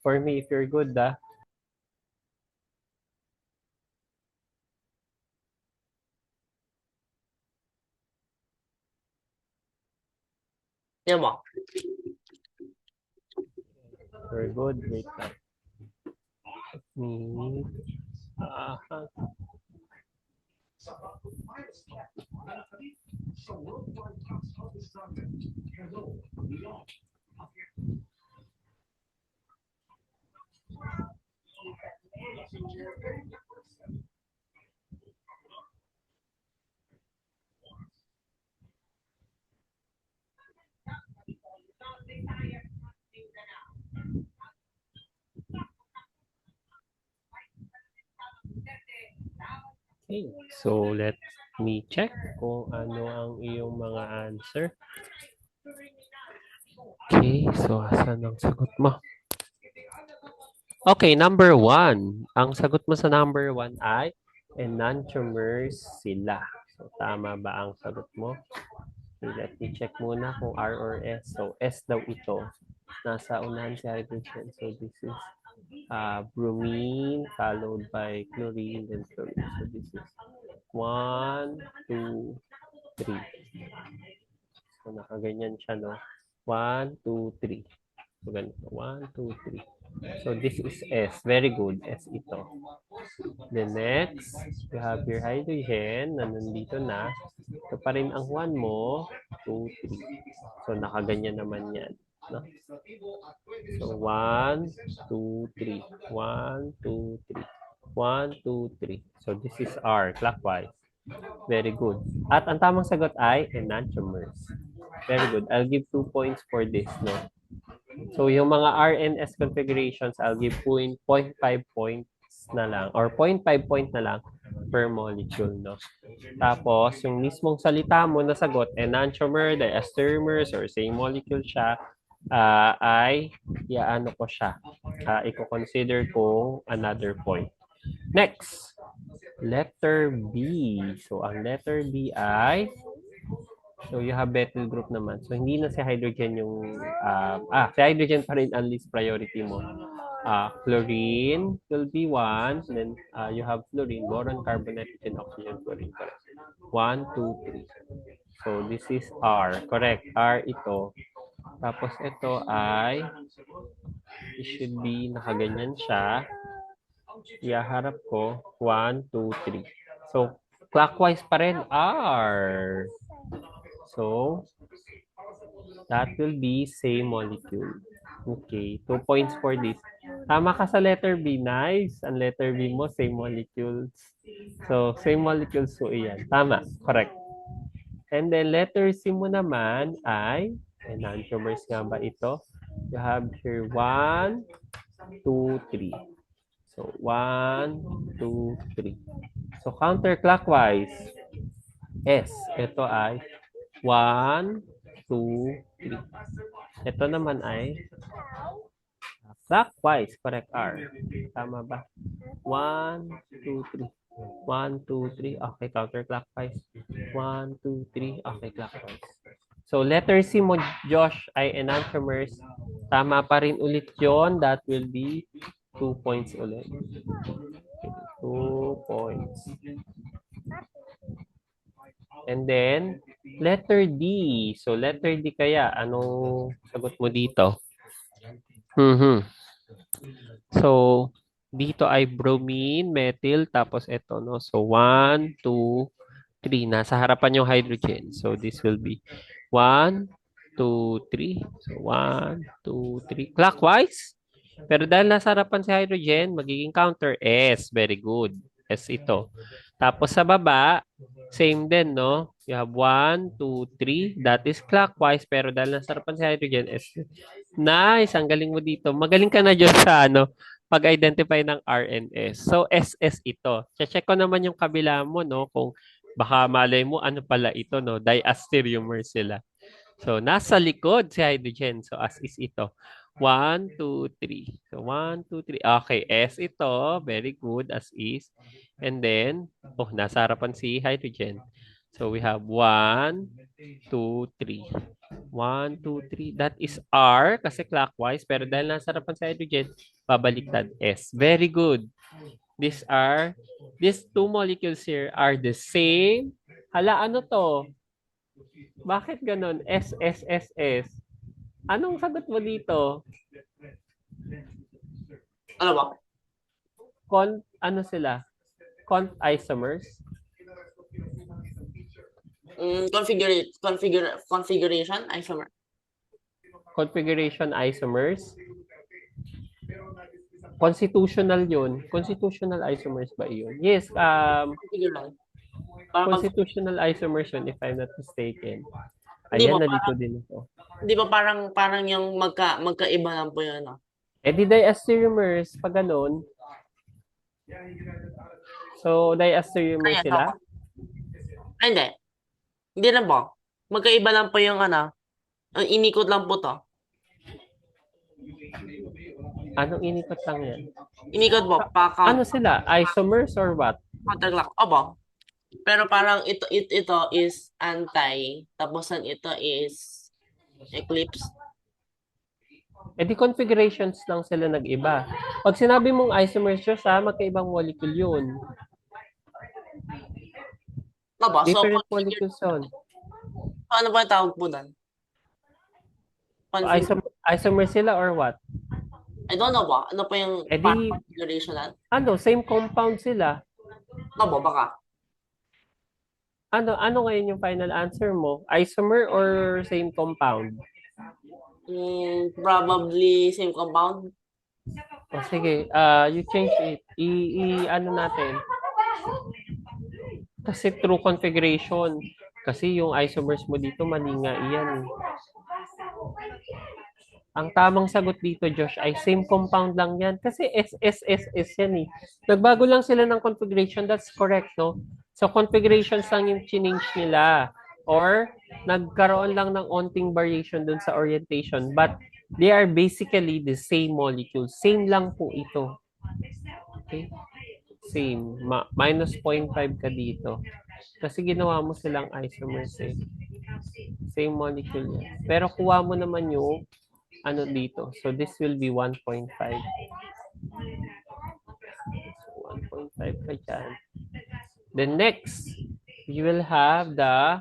For me, if you're good, Yan mo. You're good. Wait lang. Me. Ah, okay. So, let me check kung ano ang iyong mga answer. Okay, so asan ang sagot mo? Okay, number 1. Ang sagot mo sa number 1 ay enantiomers sila. So, tama ba ang sagot mo? Okay, let me check muna kung R or S. So, S daw ito. Nasa unahan si hydrogen. So, this is bromine followed by chlorine and fluorine. So, this is 1, 2, 3. So, nakaganyan siya, no? 1, 2, 3. So, ganito. 1, 2, 3. So, this is S. Very good. S ito. The next, you have your hydrogen na nandito na. Ito pa rin ang 1 mo. 2, 3. So, nakaganyan naman yan. No? So, 1, 2, 3. 1, 2, 3. 1, 2, 3. So, this is R, clockwise. Very good. At ang tamang sagot ay enantiomers. Very good. I'll give 2 points for this, no? So, yung mga RNS configurations, I'll give 0.5 points na lang or 0.5 point na lang per molecule, no? Tapos, yung mismong salita mo na sagot, enantiomer, diastereomers, or same molecule siya, ay iaano ko siya. Iko-consider ko another point. Next, letter B. So, ang letter B ay so, you have methyl group naman. So, hindi na si hydrogen yung, si hydrogen pa rin ang least priority mo. Chlorine will be 1. Then, you have fluorine, boron, carbon, nitrogen, oxygen, fluorine. Correct. 1, 2, 3. So, this is R. Correct. R ito. Tapos, ito ay, it should be nakaganyan siya. Iaharap ko, 1, 2, 3. So, clockwise pa rin, R. So, that will be same molecule. Okay, 2 points for this. Tama ka sa letter B. Nice. Ang letter B mo, same molecules. So, same molecules so iyan. Tama. Correct. And then, letter C mo naman ay, enantiomers nga ba ito? You have here 1, 2, 3. So, 1, 2, 3. So, counterclockwise. S. Ito ay 1, 2, 3. Ito naman ay clockwise. Correct, R. Tama ba? 1, 2, 3. 1, 2, 3. Okay, counterclockwise. 1, 2, 3. Okay, clockwise. So, letter C mo, Josh, ay enantiomers. Tama pa rin ulit yon. That will be 2 points ulit. 2 points. And then, letter D. So, letter D kaya, anong sagot mo dito? So, dito ay bromine, methyl, tapos ito, no? So, 1, 2, 3. Nasa harapan yung hydrogen. So, this will be 1, 2, 3. So, 1, 2, 3. Clockwise. Pero dahil nasa harapan si hydrogen, magiging counter S. Very good. S ito. Tapos sa baba, same din, no? You have 1, 2, 3. That is clockwise. Pero dahil nasa harapan si hydrogen, S. Nice. Ang galing mo dito. Magaling ka na dyan sa pag-identify ng RNS. So, SS ito. Check ko naman yung kabila mo, no? Kung baka malay mo, ano pala ito, no? Diastereomer sila. So, nasa likod si hydrogen. So, as is ito. 1, 2, 3. So, 1, 2, 3. Okay, S ito. Very good, as is. And then, nasa harapan si hydrogen. So, we have 1, 2, 3. 1, 2, 3. That is R kasi clockwise. Pero dahil nasa harapan sa hydrogen, babaliktad S. Very good. These two molecules here are the same. Hala, ano to? Bakit ganun? S, S, S, S. Anong sagot mo dito? Ano ba? Ano sila? Isomers? Configuration isomer. Configuration isomers? Constitutional yun. Constitutional isomers ba yun? Yes, Configuration. Parang constitutional isomers yun if I'm not mistaken. Hindi Ayan, ba nalito parang din ito. di ba parang yung magkaiba lang po yun, no? Eh di diastereomers, pag ganun. So, Ay, diastereomers ano ako? sila? Ay, hindi. Hindi na po. Magkaiba lang po yung ang inikot lang po to. Anong inikot lang yan? Inikot po, Ano sila? Isomers or what? counterclock. Opo. Pero parang ito is anti, tapos ito is eclipse. Eh di configurations lang sila nag-iba. Pag sinabi mong isomers siya, magkaibang molecule yun. Opo, so Different molecules yun. ano ba yung tawag po doon? So, isomers sila or what? I don't know ba? Ano pa yung Eh di, configuration natin? same compound sila. Opo, baka. Ano ngayon yung final answer mo? Isomer or same compound? Probably same compound. O sige, you change it. Ano natin? Kasi true configuration. Kasi yung isomers mo dito, mali nga iyan. Ang tamang sagot dito, Josh, ay same compound lang yan. Kasi SSSS yan eh. Nagbago lang sila ng configuration. That's correct, no? So, configurations lang yung change nila. Or, nagkaroon lang ng onting variation dun sa orientation. But, they are basically the same molecule. Same lang po ito. Okay? Same. Minus 0.5 ka dito. Kasi ginawa mo silang isomers eh. Same molecule yan. Pero kuha mo naman yung dito. So, this will be 1.5. 1.5 ka dyan. Then next, you will have the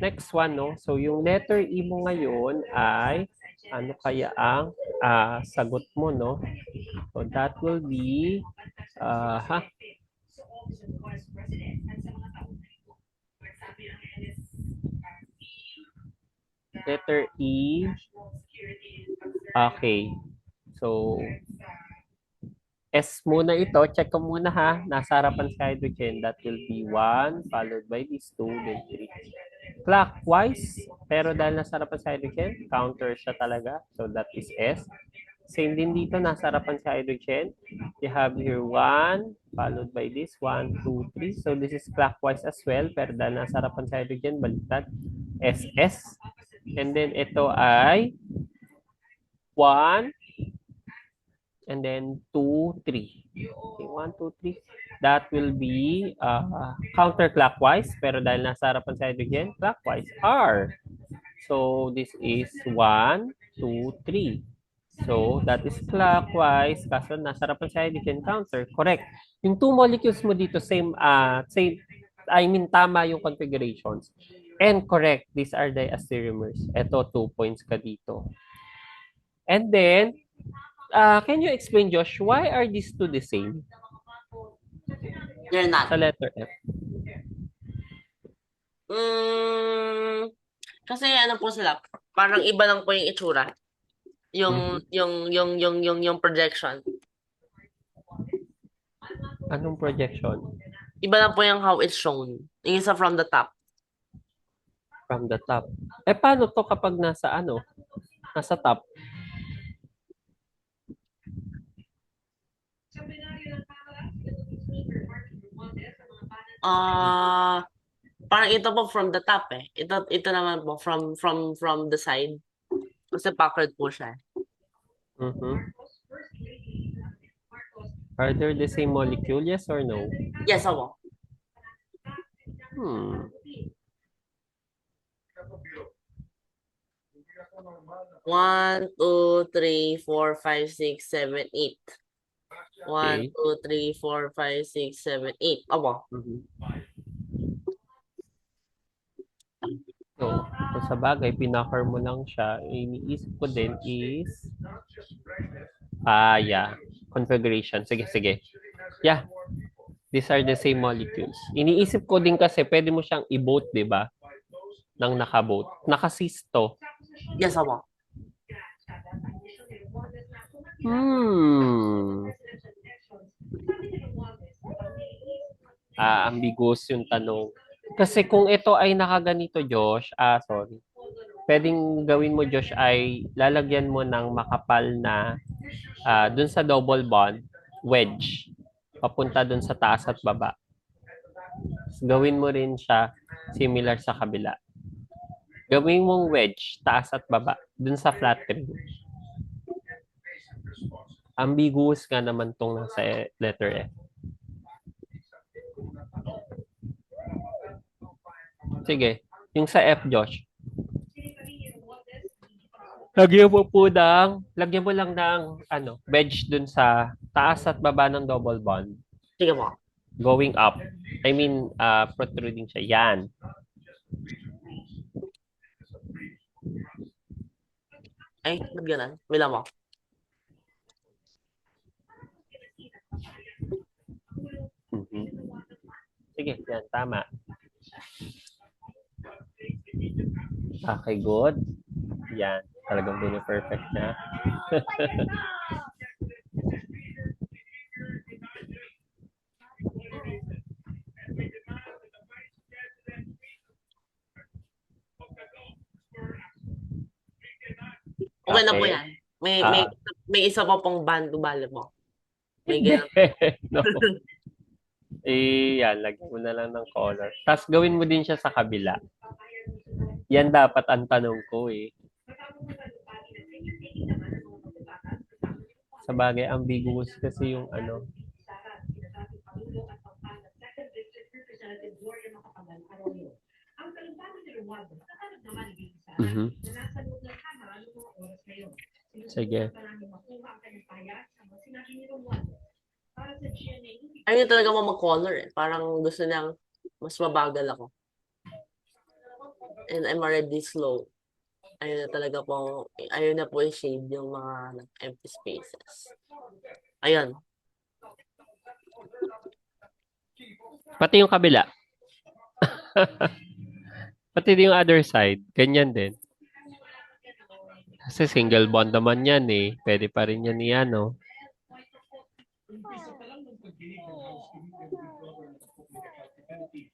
next one, no? So, yung letter E mo ngayon ay ano kaya ang sagot mo, no? So, that will be letter E. Okay. So, S muna ito. Check ko muna ha. Nasa harapan sa hydrogen. That will be 1, followed by these 2, then 3. Clockwise. Pero dahil nasa harapan sa hydrogen, counter siya talaga. So, that is S. Same din dito. Nasa harapan sa hydrogen. You have here 1, followed by this 1, 2, 3. So, this is clockwise as well. Pero dahil nasa harapan sa hydrogen, baliktad. SS. And then, ito ay 1, and then 2, 3. Okay, 1, 2, 3. That will be counterclockwise. Pero dahil nasa harapan sa hydrogen, clockwise. R. So, this is 1, 2, 3. So, that is clockwise. Kaso nasa harapan sa hydrogen, counter. Correct. Yung two molecules mo dito, same, tama yung configurations. And correct, these are diastereomers. Ito, 2 points ka dito. And then, can you explain, Josh, why are these two the same? They're not. Sa letter F. Kasi ano po sila, parang iba lang po yung itsura. Yung projection. Anong projection? Iba lang po yung how it's shown. Yung isa from the top. From the top. Eh, paano to kapag nasa nasa top? Parang ito po from the top eh. Ito naman po from the side. Kasi backward po siya. Are they the same molecule? Yes or no? Yes, ako. 1, 2, 3, 4, 5, 6, 7, 8. 1, Okay. 2, 3, 4, 5, 6, 7, 8. Opo. Mhm. So sa bagay, pinakar mo lang siya. Iniisip ko din is, yeah, configuration. Sige, sige. Yeah, these are the same molecules. Iniisip ko din kasi, pwede mo siyang i-boat, di ba? Nang naka-boat. Naka-cis to. Yes, opo. Hmm. Ambiguous yung tanong. Kasi kung ito ay nakaganito, Josh, sorry. Pwedeng gawin mo, Josh, ay lalagyan mo ng makapal na dun sa double bond, wedge. Papunta dun sa taas at baba. Gawin mo rin siya similar sa kabila. Gawin mong wedge, taas at baba, dun sa flat ring. Ambiguous nga naman tong nasa letter F. Sige, yung sa F, Josh. Lagyan mo lang ng wedge dun sa taas at baba ng double bond. Sige po. Going up. I mean, protruding siya. Yan. Ay, ba't ganun? Wait lang po. Mhm. Sige, yan. Tama. Okay, good. Yan. Talagang perfect na. Okay na po Okay. yan. May Ah, may isa pa pong band bale mo. May hindi. ganun. No. Yan. Lagyan mo na lang ng color. Tapos gawin mo din siya sa kabila. Yan dapat ang tanong ko eh. Sa bagay, ambiguous kasi yung ano. Mhm. Sige. Ayaw niya talaga mo mag-color eh. Parang gusto niyang mas mabagal ako. And I'm already slow. Ayaw na po i-shade yung mga empty spaces. Ayun. Pati yung kabila. Pati yung other side. Ganyan din. Kasi single bond naman yan eh. Pwede pa rin yan yan, no?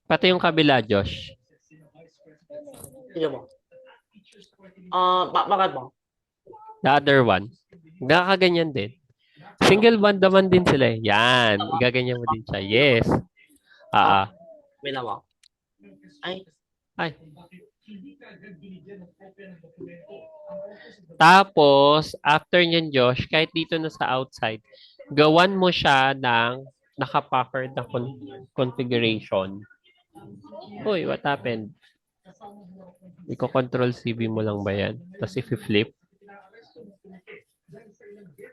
Pati yung kabila, Josh. Sige mo. Bakit mo? The other one. Nakakaganyan din. Single bond naman din sila eh. Yan. Igaganyan mo din siya. Yes. Ah, Ah, ah. may naman. Ay, Ay. Tapos, after nyan, Josh, kahit dito na sa outside, gawan mo siya ng naka-puckered na configuration. Uy, what happened? Iko-control CV mo lang ba yan? Tapos i-flip.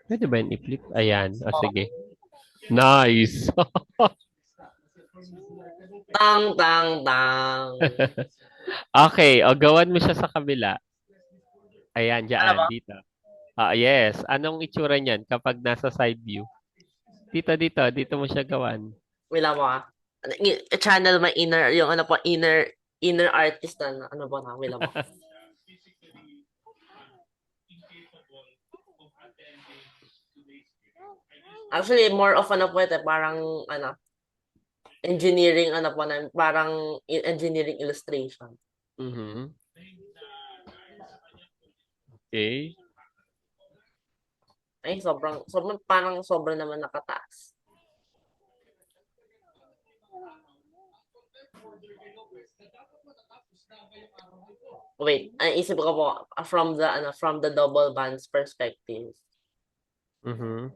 Pwede ba yan i-flip? Ayan. O, oh. sige. Nice. Tang, tang, tang. Okay. O, gawan mo siya sa kabila. Ayan, Ano dyan. ba? Dito. Yes. Anong itsura niyan kapag nasa side view? Dito, dito. Dito mo siya gawan. May lang ah. Channel my inner, yung ano po, inner artist na, ano po na, may lang po. Actually, more of ano po ito, parang, ano, engineering, ano po na, parang engineering illustration. Mhm. Okay. Ay, sobrang naman nakataas. Wait, ay isip ko po from the double bands perspective. Mhm.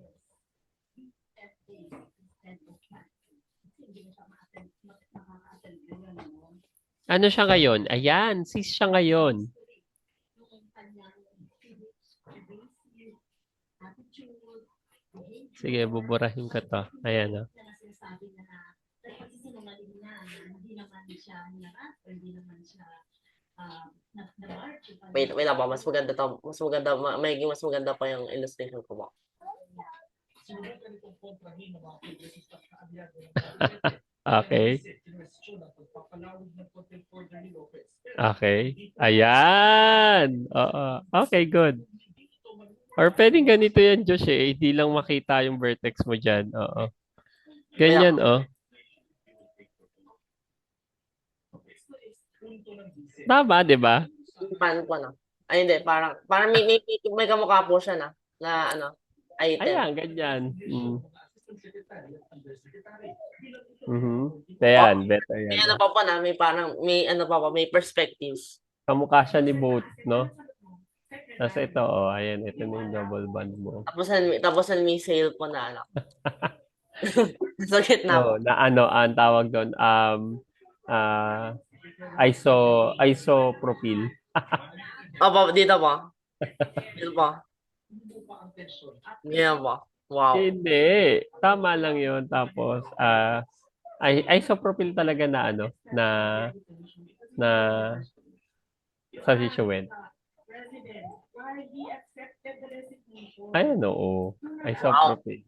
Ano siya ngayon? Ayan, cis siya ngayon. Sige, buburahin ko to. Ayan, oh. Wait lang po, mas maganda to. Mas maganda, magiging mas maganda pa yung illustration ko po. Okay. Okay. Ayan. Oo. Okay, good. Or pwedeng ganito yan, Josh, eh. Hindi lang makita yung vertex mo dyan. Oo. Kaya, Ganyan, oh. Tama, di ba? paano po na? Ay, hindi, parang may kamukha po siya na ano, item. Ayan, ganyan. Mhm. Oh, Ayan, better may yan. ano Oh. pa po na, may parang, may ano pa po, may perspectives. Kamukha siya ni Boat, no? Tapos ito, oh, ayan, ito na yung double band mo. Tapos may sale po na ano. Sa gitna po. No, na ano, ang tawag doon, ah, isopropyl. Opo, dito po. Dito po. Ganyan po. Wow. Hindi, tama lang yun. Tapos, isopropyl talaga na ano, na substituent. Ayan, oo. Wow. Isopropyl.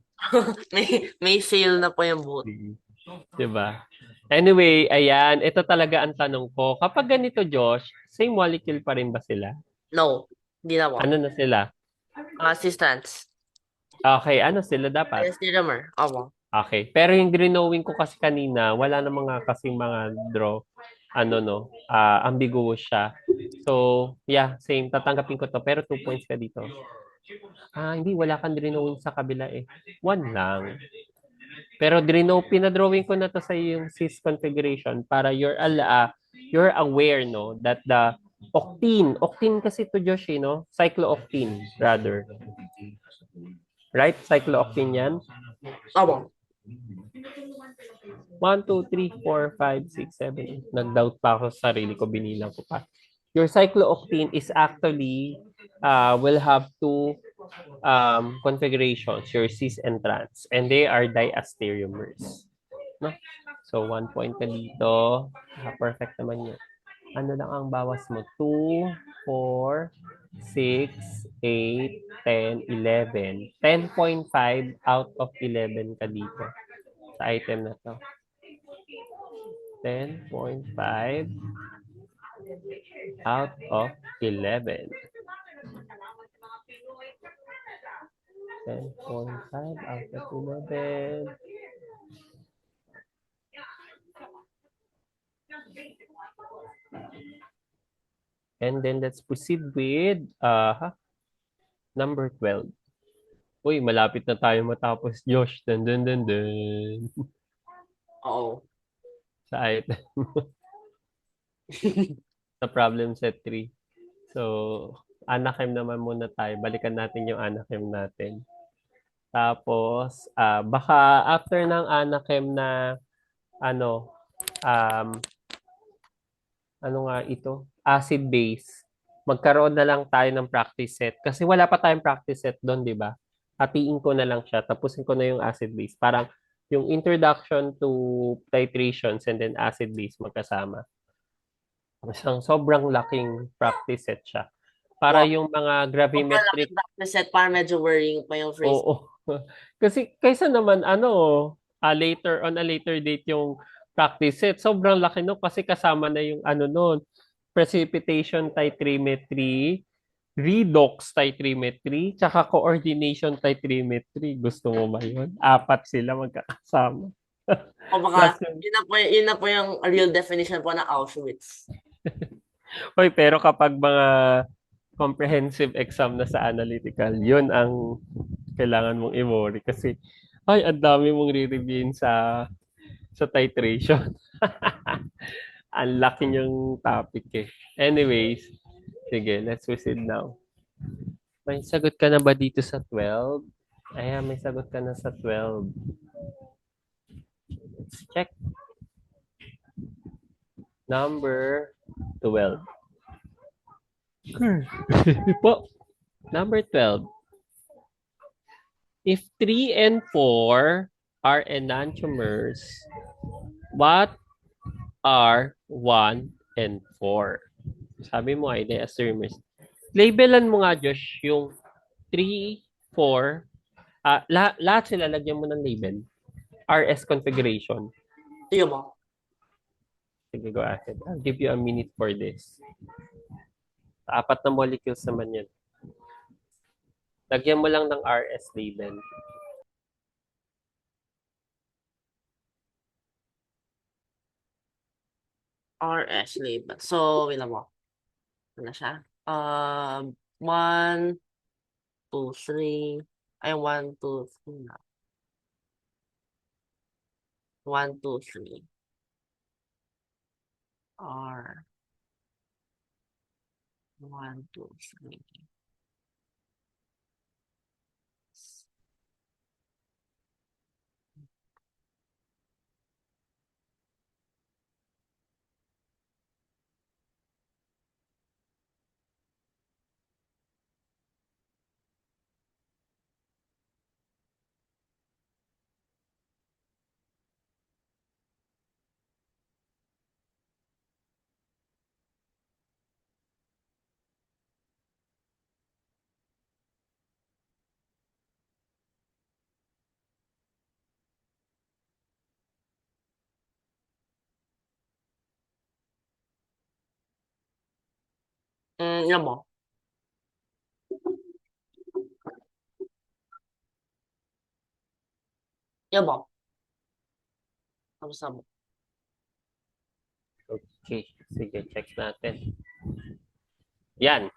May sale na po yung boot. Diba? Anyway, ayan, ito talaga ang tanong ko. Kapag ganito, Josh, same molecule pa rin ba sila? No. Hindi na po. Ano na sila? Assistance. Okay, ano sila dapat? Steamer. Opo. Okay. Pero yung drawing ko kasi kanina, wala na mga kasing mga draw. Ano no, ambiguous siya. So, yeah, same. Tatanggapin ko to. Pero 2 points ka dito. Hindi. Wala kang drawing sa kabila eh. 1 lang. Pero pinadrawing ko na to sa yung cis configuration para you're aware, no, that the octene kasi to Josh, no? Cyclooctene, rather. Right? Cyclooctene yan? Opo. 1, 2, 3, 4, 5, 6, 7, 8. Nag-doubt pa ako sa sarili ko, binilang ko pa. Your cyclooctene is actually will have two configurations, your cis and trans, and they are diastereomers. No? So, 1 point ka dito. Perfect naman yun. Ano lang ang bawas mo? 2, 4, 6, 8, 10, 11. 10.5 out of 11 ka dito sa item na to. 10.5 out of 11. 10.5 out of 11. And then let's proceed with number 12. Uy, malapit na tayo matapos, Josh. Dun, dun, dun, dun. Oo. Sa item. Sa problem set 3. So, Anakim naman muna tayo. Balikan natin yung Anakim natin. Tapos, baka after ng Anakim na ano nga ito? Acid base. Magkaroon na lang tayo ng practice set. Kasi wala pa tayong practice set doon, di ba? Hatiin ko na lang siya. Tapusin ko na yung acid base. Parang yung introduction to titrations and then acid base magkasama. Isang sobrang laking practice set siya. Para Wow. yung mga Kung malaki gravimetric. practice set, parang medyo worrying pa yung phrase. Oo. Kasi kaysa naman later on a later date yung practice set, sobrang laki no kasi kasama na yung noon, precipitation titrimetry, redox titrimetry, tsaka coordination titrimetry. Gusto mo ba yun? 4 sila magkakasama. O baka, Plus yung- yun na po yung real definition po ng Auschwitz. Hoy, pero kapag mga comprehensive exam na sa analytical, yun ang kailangan mong i-worry kasi ay, ang dami mong re-reviewin sa titration. Ang laki niyang topic eh. Anyways, sige, let's proceed now. May sagot ka na ba dito sa 12? Ayan, may sagot ka na sa 12. Let's check. Number 12. Po. Number 12. If 3 and 4 are enantiomers, what are 1 and 4? Sabi mo ay diastereomers. Labelan mo nga, Josh, yung 3, 4. Lahat sila lagyan mo ng label. RS configuration. Yun mo. Sige, go ahead. I'll give you a minute for this. Apat na molecules naman yan. Lagyan mo lang ng RS label. RS label. So, wait lang mo. Ano siya? 1, 2, 3. Ay, 1, 2, 3 na. 1, 2, 3. R. 1, 2, 3. Yun mo. Yun mo. Tapos na mo. Okay. Sige, check natin. Yan.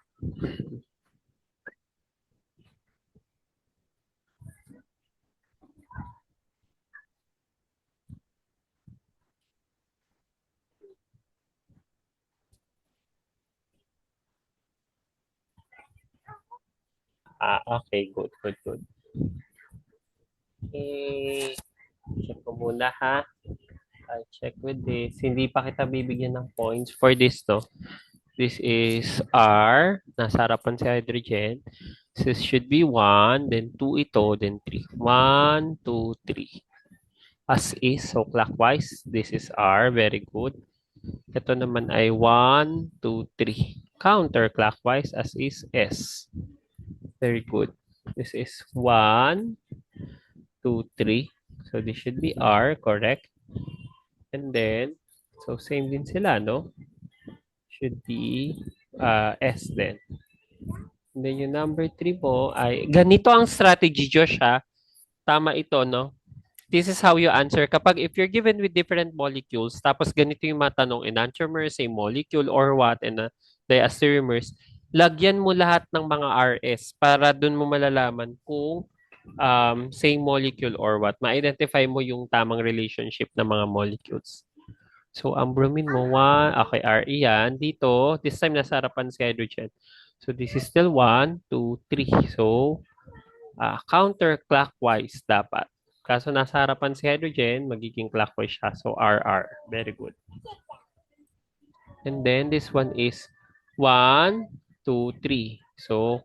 Okay. Good, good, good. Okay. Check ko muna ha. I check with this. Hindi pa kita bibigyan ng points for this, no? This is R. Nasa harapan si hydrogen. This should be 1, then 2 ito, then 3. 1, 2, 3. As is, so clockwise. This is R. Very good. Ito naman ay 1, 2, 3. Counterclockwise, as is S. Very good. This is 1, 2, 3. So this should be R, correct? And then, so same din sila, no? Should be S then. And then yung number 3 mo ay, ganito ang strategy, Josh, ha? Tama ito, no? This is how you answer. Kapag if you're given with different molecules, tapos ganito yung matanong, enantiomers, same molecule, or what, and diastereomers, lagyan mo lahat ng mga RS para dun mo malalaman kung same molecule or what. Ma-identify mo yung tamang relationship ng mga molecules. So, ang bromine mo, 1, okay, RE yan. Dito, this time nasa harapan si hydrogen. So, this is still 1, 2, 3. So, counterclockwise dapat. Kaso nasa harapan si hydrogen, magiging clockwise siya. So, RR. Very good. And then, this one is 1, 2, 3. So,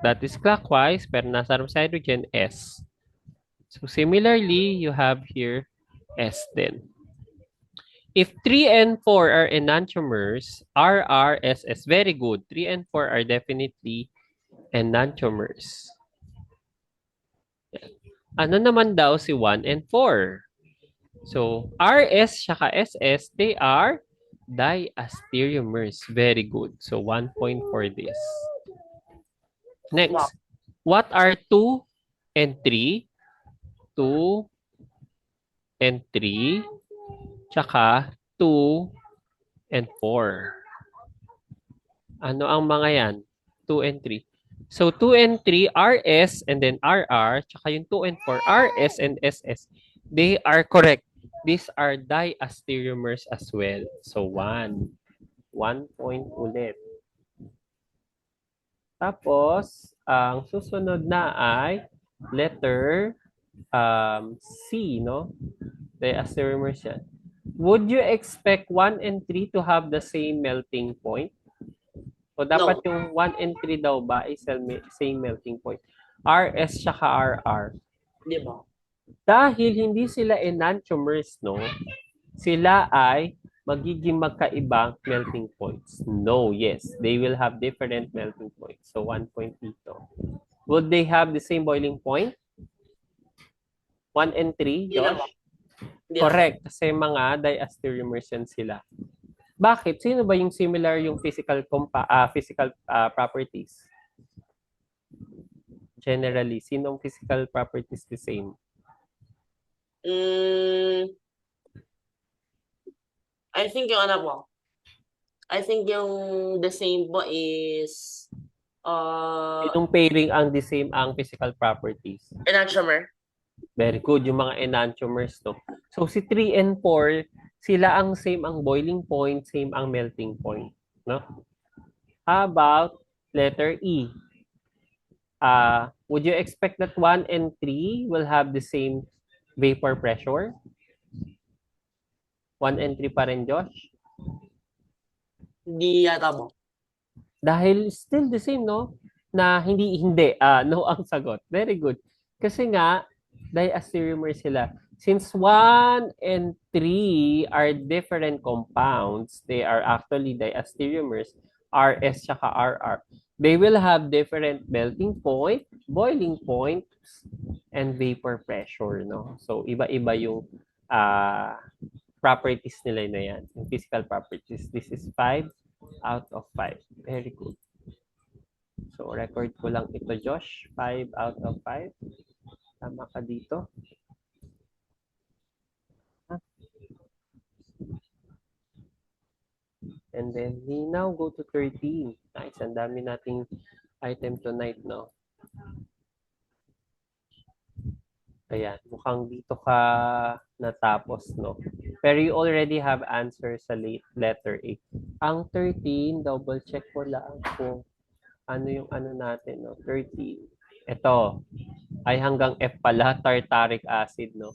that is clockwise, pero nasa harapan si hydrogen, S. So, similarly, you have here S then. If 3 and 4 are enantiomers, RR, SS, very good. 3 and 4 are definitely enantiomers. Ano naman daw si 1 and 4? So, RS saka SS, they are diastereomers. Very good. So, 1 point for this. Next, Wow. what are 2 and 3? 2 and 3, tsaka 2 and 4. Ano ang mga yan? 2 and 3. So, 2 and 3, RS and then RR, tsaka yung 2 and 4, RS and SS, they are correct. These are diastereomers as well. So, 1. 1 point ulit. Tapos, ang susunod na ay letter C, no? Diastereomers yan. Would you expect 1 and 3 to have the same melting point? O dapat No. yung 1 and 3 daw ba ay same melting point? RS tsaka RR. Di ba? Dahil hindi sila enantiomers, no? Sila ay magiging magkaibang melting points. No, yes. They will have different melting points. So, 1 point dito. Would they have the same boiling point? 1 and 3, Hindi Josh? naman. Hindi naman. Correct. Kasi mga diastereomers yan sila. Bakit? Sino ba yung similar yung physical properties? Generally, sinong physical properties the same? Mm, I think yung ano po. I think yung the same po is Sinong pairing ang the same ang physical properties? enantiomer. Very good, yung mga enantiomers, no? So, si 3 and 4, sila ang same ang boiling point, same ang melting point, no? How about letter E? Would you expect that 1 and 3 will have the same vapor pressure? 1 and 3 pa rin, Josh? Hindi yata po. Dahil still the same, no? Na hindi. No ang sagot. Very good. Kasi nga, diastereomer sila. Since 1 and 3 are different compounds, they are actually diastereomers, RS tsaka RR. They will have different melting point, boiling points, and vapor pressure, no? So, iba-iba yung properties nila na yan, yung physical properties. This is 5 out of 5. Very good. So, record ko lang ito, Josh. 5 out of 5. Tama ka dito. And then, we now go to 13. Nice. Ang dami nating item tonight, no? Ayan. Mukhang dito ka natapos, no? Pero you already have answer sa letter A. Ang 13, double check ko lang kung ano yung ano natin, no? 13. Ito, ay hanggang F pala, tartaric acid, no?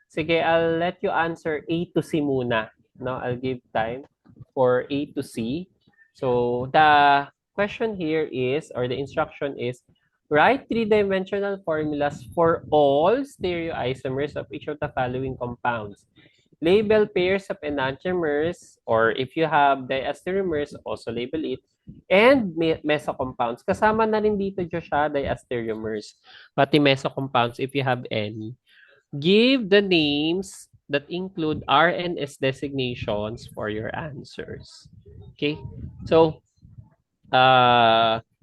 Sige, I'll let you answer A to C muna, no? I'll give time for A to C. So, the question here is, or the instruction is, write three-dimensional formulas for all stereoisomers of each of the following compounds. Label pairs of enantiomers, or if you have diastereomers, also label it, and mesocompounds. Kasama na rin dito, Joshua, diastereomers, pati mesocompounds if you have any. Give the names that include RNS designations for your answers. Okay? So,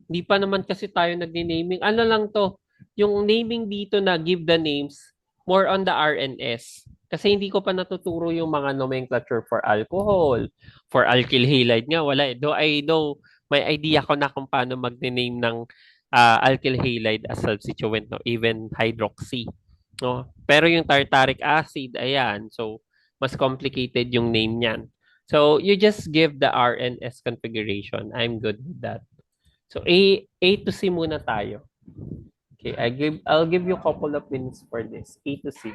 hindi pa naman kasi tayo nag-naming. Ano lang to, yung naming dito na give the names, more on the RNS. Kasi hindi ko pa natuturo yung mga nomenclature for alcohol, for alkyl halide nga, wala eh. Though I know, may idea ko na kung paano mag-name ng alkyl halide as substituent, no? Even hydroxy. No? Pero yung tartaric acid, ayan. So, mas complicated yung name niyan. So, you just give the RNS configuration. I'm good with that. So, A to C muna tayo. Okay, I'll give you a couple of minutes for this. A to C.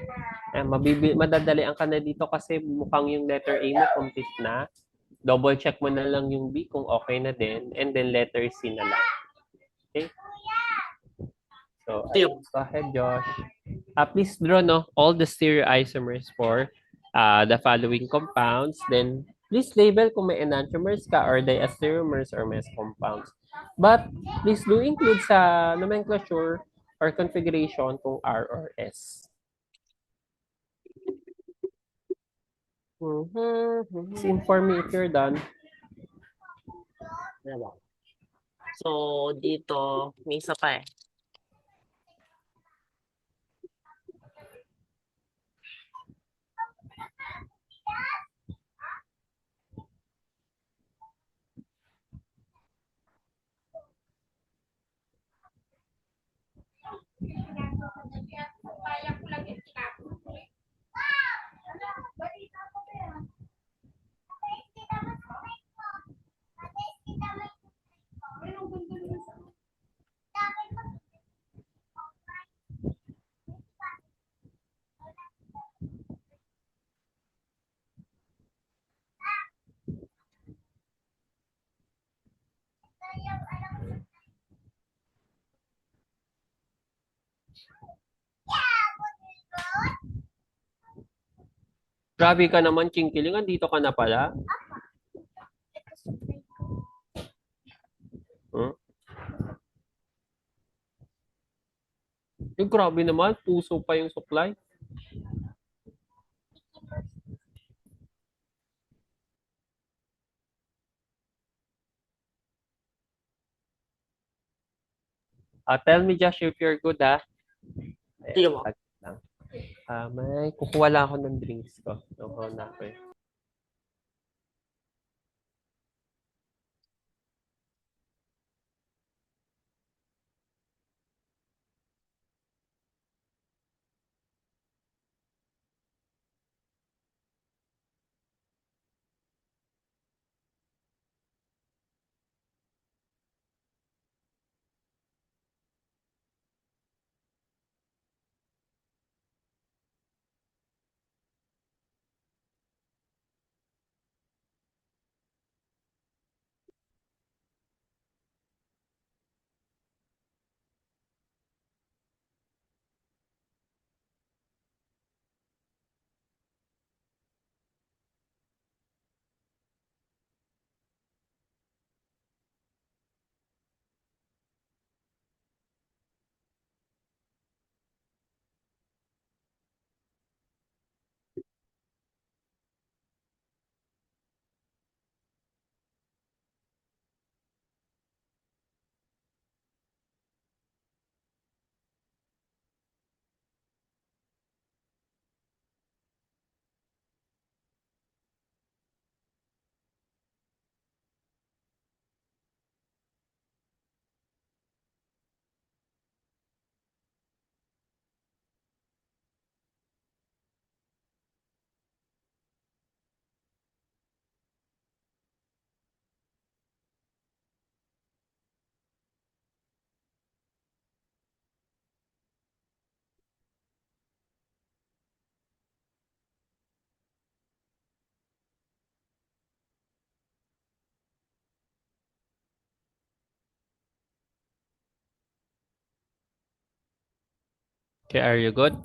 Madadali ang ka na dito kasi mukhang yung letter A mo complete na. Double check mo na lang yung B kung okay na din. And then letter C na lang. Okay? So, Ito go ahead, Josh. Please draw all the stereoisomers for the following compounds. Then, please label kung may enantiomers ka or diastereomers or mes compounds. But, please do include sa nomenclature or configuration kung R or S. Please inform me if you're done. So, dito, may isa pa eh. Grabe ka naman, Chingkiling. Andito ka na pala. Hmm? Grabe naman. Puso pa yung supply. Tell me, Josh, if you're good, ah. Sige Ayan, po. saglit lang. May kukuha lang ako ng drinks ko. Nakuha na ako eh. Okay, are you good?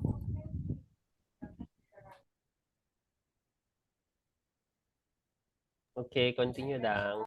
Okay, continue lang.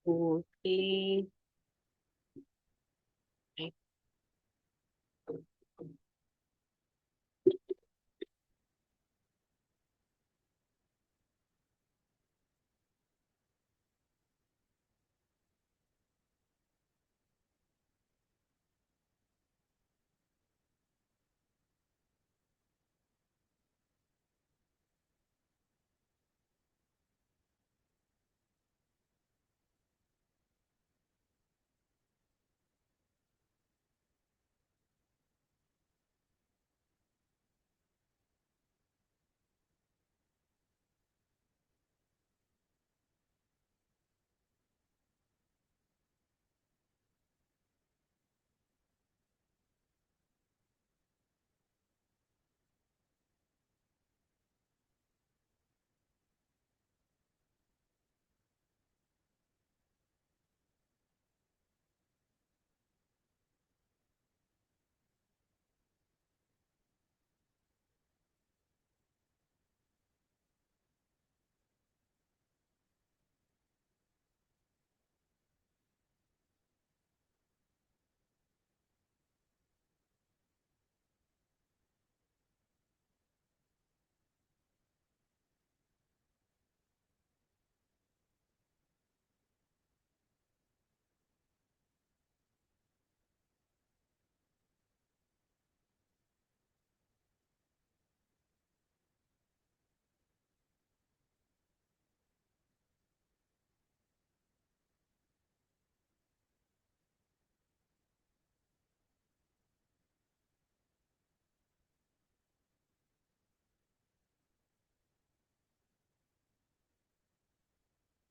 Okay.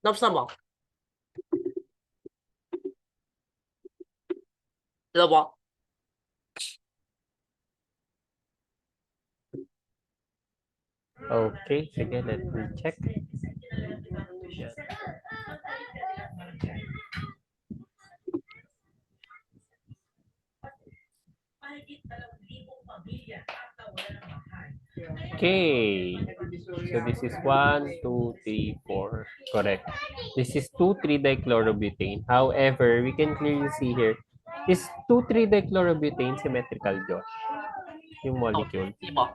Tapos na ba? Dalawa. Okay, sige, let me check. Okay. So this is 1, 2, 3, 4. Correct. This is 2,3-dichlorobutane. However, we can clearly see here, is 2,3-dichlorobutane symmetrical, Josh? Yung Oh, molecule. di ba?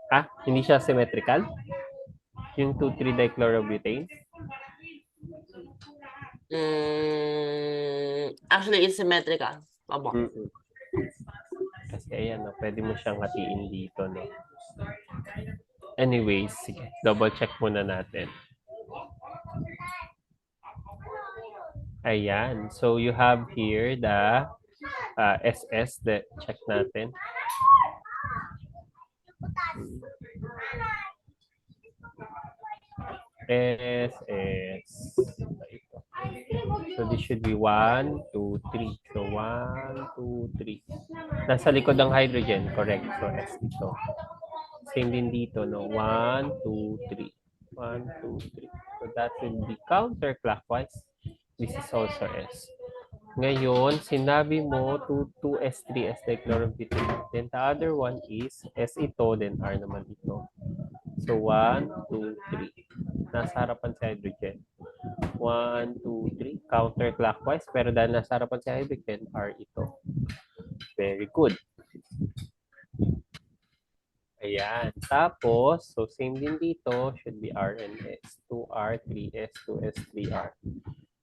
Ah, hindi siya symmetrical? Yung 2,3-dichlorobutane? Actually, it's symmetrical. Aba. Mm-mm. Kasi ayan, no, pwede mo siyang hatiin dito, no? Anyways, sige, double check muna natin. Ayan. So you have here the SS that check natin. SS. So this should be 1, 2, 3. So 1, 2, 3. Nasa likod ng hydrogen, correct. So S ito. Same din dito, no? 1, 2, 3. 1, 2, 3. So that will be counterclockwise. This is also S. Ngayon, sinabi mo 2S3S dichlorobutane. Then the other one is S ito, then R naman ito. So, 1, 2, 3. Nasa harapan si hydrogen. 1, 2, 3. Counterclockwise. Pero dahil nasa harapan si hydrogen, R ito. Very good. Ayan. Tapos, so same din dito, should be R and S. 2R, 3S, 2S, 3R.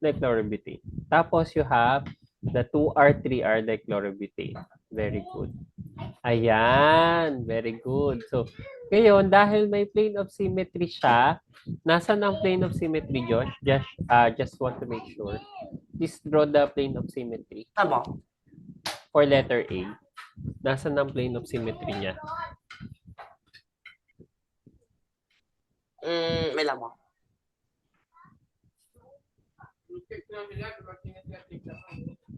Dichlorobutane. Tapos, you have the 2R, 3R dichlorobutane. Very good. Ayan. Very good. So, ngayon, dahil may plane of symmetry siya, nasan ang plane of symmetry, Josh? Just want to make sure. Please draw the plane of symmetry. Tama. For letter A, nasan ang plane of symmetry niya? May lamang.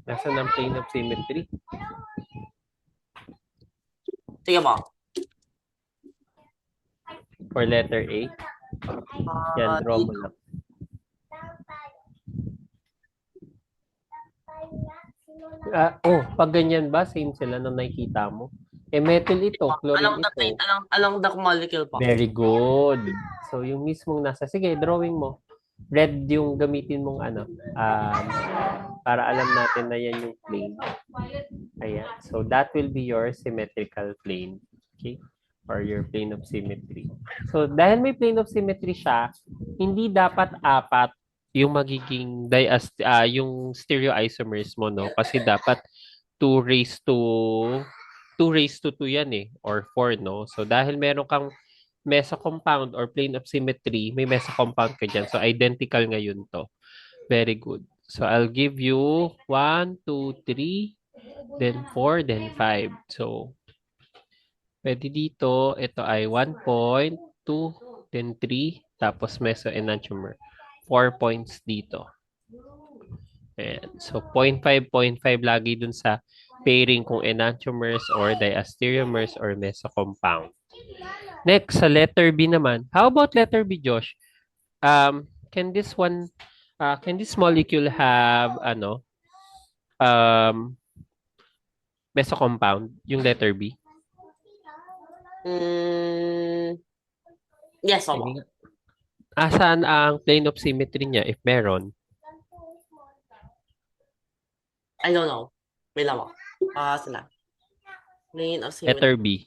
Nasan ang plane of symmetry? Sige po. For letter A, yan, draw mo Dito. lang. Pag ganyan ba, same sila na nakikita mo? Methyl ito, chlorine Along the plane, ito. along the molecule po. Very good. So, yung mismong nasa, sige, drawing mo. Red yung gamitin mong para alam natin na yan yung plane. Ayan. So, that will be your symmetrical plane. Okay? Or your plane of symmetry. So, dahil may plane of symmetry siya, hindi dapat apat yung magiging yung stereoisomers mo, no? Kasi dapat 2 raised to 2 yan eh, or 4, no? So, dahil meron kang meso compound or plane of symmetry, may meso compound ka dyan. So, identical ngayon to. Very good. So, I'll give you 1, 2, 3, then 4, then 5. So, pwede dito, ito ay 1.2, then 3, tapos meso enantiomer. 4 points dito. Ayan. So, 0.5, 0.5 lagi dun sa pairing kung enantiomers or diastereomers or mesocompound. Next, sa letter B naman. How about letter B, Josh? Can this molecule have, mesocompound, yung letter B? Yes, opo. Saan ang plane of symmetry niya if meron? I don't know. May lamang. Sila. Plane of symmetry. Letter B.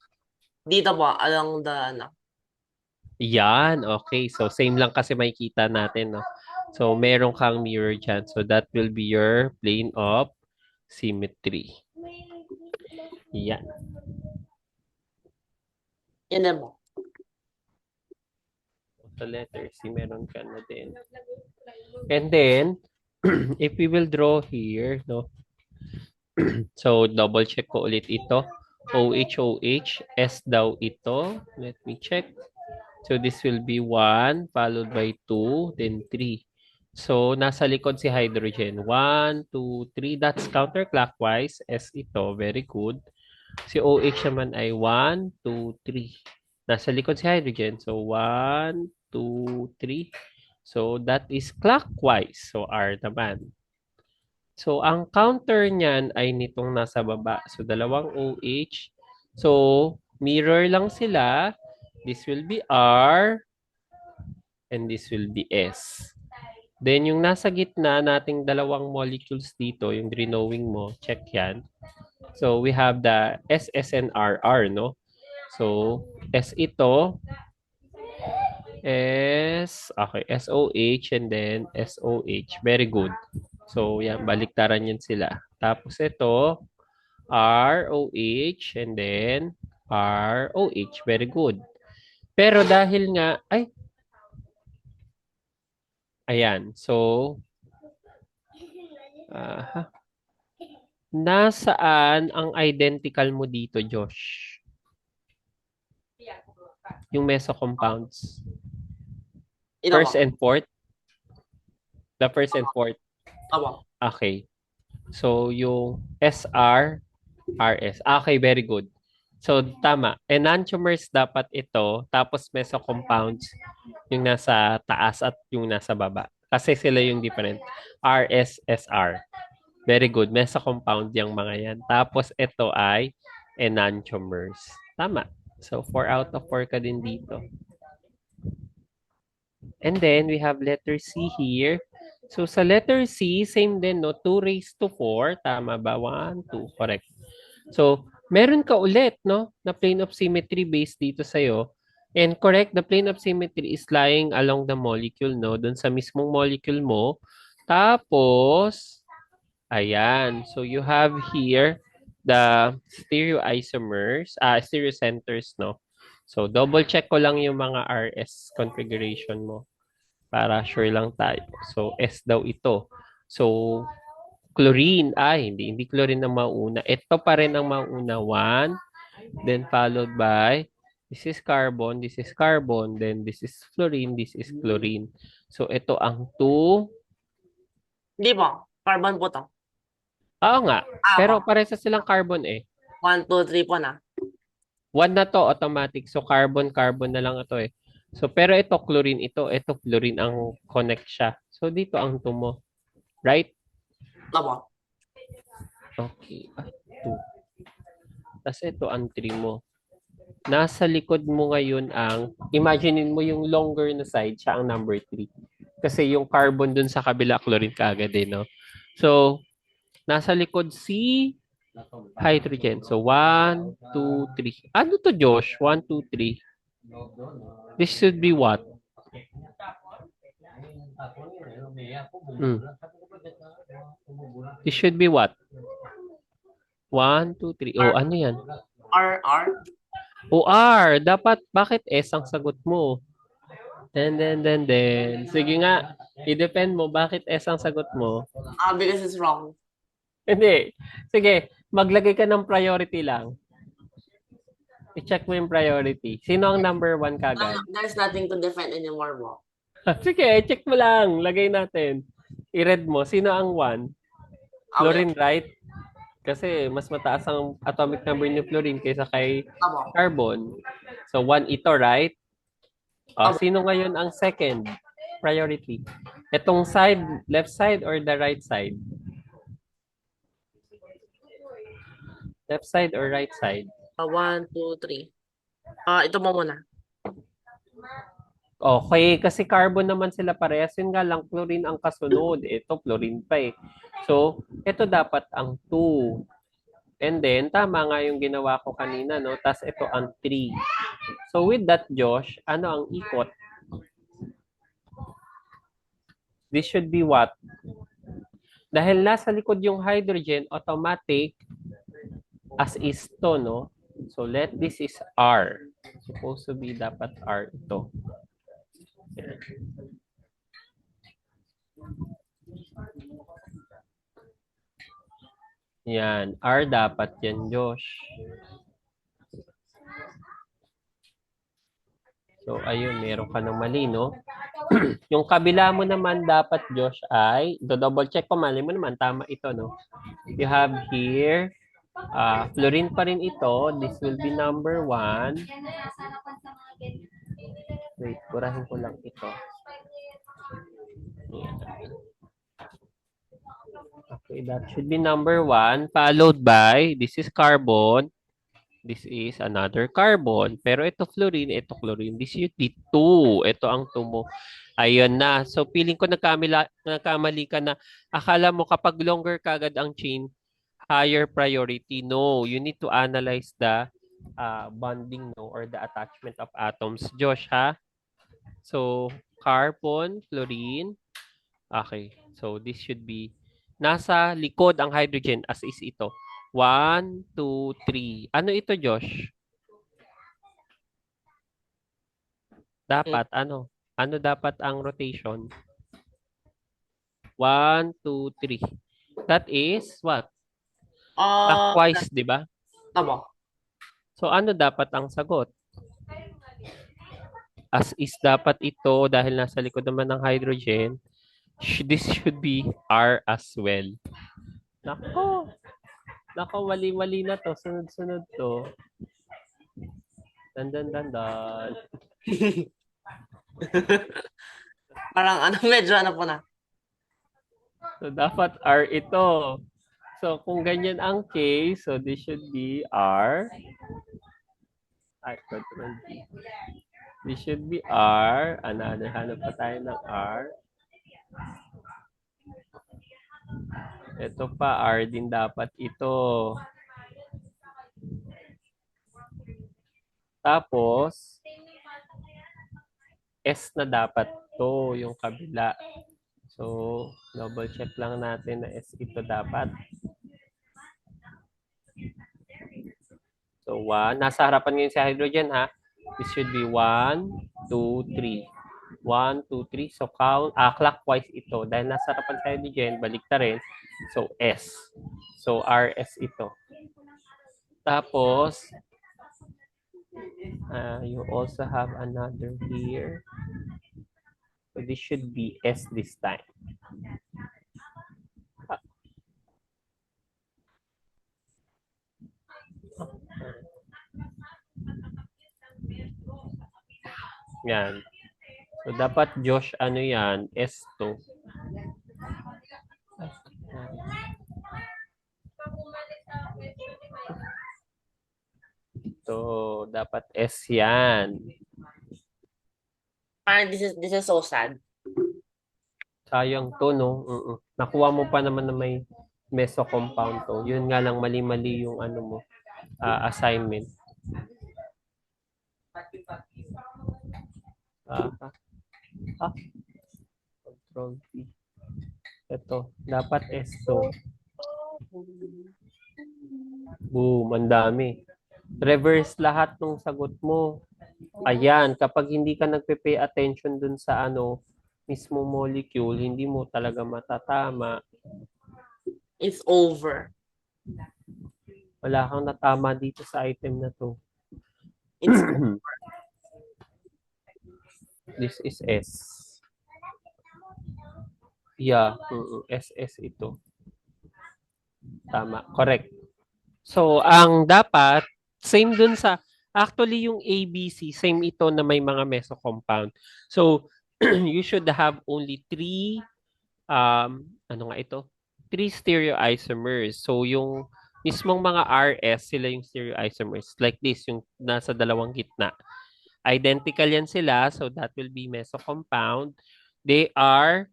Dito po, along the, Yan, okay. So, same lang kasi makikita natin, no? So, meron kang mirror dyan. So, that will be your plane of symmetry. Yan. Yan din po. Sa letter C, meron ka na din. And then, if we will draw here, no? So, double check ko ulit ito. OH, OH, S daw ito. Let me check. So, this will be 1, followed by 2, then 3. So, nasa likod si hydrogen. 1, 2, 3. That's counterclockwise. S ito. Very good. Si OH naman ay 1, 2, 3. Nasa likod si hydrogen. So, 1, 2, 3. So, that is clockwise. So, R naman. So, ang counter niyan ay nitong nasa baba. So, dalawang OH. So, mirror lang sila. This will be R. And this will be S. Then, yung nasa gitna nating dalawang molecules dito, yung drawing mo, check yan. So, we have the SS and RR, no? So, S ito. Okay, SOH and then SOH. Very good. So, yan, baliktaran yan sila. Tapos ito, ROH and then ROH. Very good. Pero dahil nga, ayan. So, nasaan ang identical mo dito, Josh? Yung meso compounds. First and fourth? The first and fourth. Opo. Okay. So, yung SR, RS. Okay, very good. So, tama. Enantiomers dapat ito, tapos mesocompounds yung nasa taas at yung nasa baba. Kasi sila yung different. RS, SR. Very good. Mesocompound yung mga yan. Tapos, ito ay enantiomers. Tama. So, 4 out of 4 ka din dito. And then we have letter C here. So sa letter C, same din, no? 2 raised to 4. Tama ba? 1, 2. Correct. So, meron ka ulit, no? Na plane of symmetry based dito sa'yo. And correct, the plane of symmetry is lying along the molecule, no? Doon sa mismong molecule mo. Tapos, ayan. So, you have here the stereoisomers, stereocenters, no? So, double check ko lang yung mga RS configuration mo para sure lang tayo. So, S daw ito. So, chlorine. Hindi chlorine ang mauna. Ito pa rin ang mauna. 1, then followed by, this is carbon, then this is fluorine, this is chlorine. So, ito ang 2. Hindi po. Carbon po to. Oo nga. Po. Pero parehas silang carbon eh. 1, 2, 3 po na. 1 na to, automatic. So, carbon, carbon na lang ito eh. So, pero ito chlorine, ito fluorine ang connect siya. So, dito ang 2 mo. Right? Opo. Okay. 2. Tapos ito ang 3 mo. Nasa likod mo ngayon ang, imaginein mo yung longer na side, siya ang number 3. Kasi yung carbon dun sa kabila, chlorine kaagad eh, no? So, nasa likod si hydrogen. So, 1, 2, 3. Ano to, Josh? 1, 2, 3. This should be what? This should be what? 1, 2, 3. Oh, ano yan? R. O R. Dapat, bakit S ang sagot mo? Then. Sige nga, i-depend mo, bakit S ang sagot mo? Because it's wrong. Hindi. Sige, maglagay ka ng priority lang. I-check mo yung priority. Sino ang number 1 kagad? There's nothing to defend anymore mo. Sige, check mo lang. Lagay natin. I-read mo. Sino ang 1? Fluorine, right? Kasi mas mataas ang atomic number ni fluorine kaysa kay carbon. So, 1 ito, right? Sino ngayon ang second priority? Itong side, left side or the right side? Left side or right side? 1, 2, 3. Ito mo muna. Okay, kasi carbon naman sila parehas. Yun nga lang, chlorine ang kasunod. Ito, fluorine pa eh. So, ito dapat ang 2. And then, tama nga yung ginawa ko kanina, no? Tapos ito ang 3. So, with that, Josh, ano ang ikot? This should be what? Dahil nasa likod yung hydrogen, automatic, as is to, no? So, let this is R. Supposed to be dapat R ito. Yan. R dapat yan, Josh. So, ayun, meron ka ng mali, no? Yung kabila mo naman dapat, Josh, ay, double check ko, mali mo naman, tama ito, no? You have here, fluorine pa rin ito. This will be number 1. Wait, burahin ko lang ito. Okay, that should be number 1, followed by, this is carbon. This is another carbon. Pero ito fluorine, ito chlorine. This is 2. Ito ang 2 mo. Ayun na. So, feeling ko nagkamali ka na. Akala mo kapag longer kagad ang chain, higher priority. No, you need to analyze the bonding, no, or the attachment of atoms. Josh, ha? So, carbon, fluorine. Okay. So, this should be nasa likod ang hydrogen as is ito. 1, 2, 3. Ano ito, Josh? Dapat, ano? Ano dapat ang rotation? 1, 2, 3. That is what? Clockwise, di ba? Tama. So, ano dapat ang sagot? As is dapat ito dahil nasa likod naman ng hydrogen. This should be R as well. Nako. Nako, mali-mali na to. Sunod-sunod to. Dan. Parang medyo po na. So, dapat R ito. So, kung ganyan ang case, so this should be R. Control D. This should be R. Hanap pa tayo ng R. Ito pa, R din dapat ito. Tapos, S na dapat to, yung kabila. So, double check lang natin na S ito dapat. So, 1. Nasa harapan ngayon si hydrogen, ha? This should be 1, 2, 3. 1, 2, 3. So, clockwise ito. Dahil nasa harapan si hydrogen, balik na rin. So, S. So, RS ito. Tapos, you also have another here. So, this should be S this time. Yan. So, dapat Josh, ano yan? S2. So, dapat S yan. Parang this is so sad. Sayang to, no? Nakuha mo pa naman na may meso compound to. Yun nga lang, mali-mali yung ano mo, assignment. Control P. Ito, dapat S2. Boom, ang dami. Reverse lahat ng sagot mo. Ayan, kapag hindi ka nagpe-pay attention dun sa ano, mismo molecule, hindi mo talaga matatama. It's over. Wala kang natama dito sa item na to. It's This is S. Yeah, SS ito. Tama, correct. So, ang dapat, same dun sa, actually yung ABC, same ito na may mga meso compound. So, you should have only 3, ano nga ito? 3 stereoisomers. So, yung mismong mga RS, sila yung stereoisomers. Like this, yung nasa dalawang gitna. Identical yan sila, so that will be meso compound. They are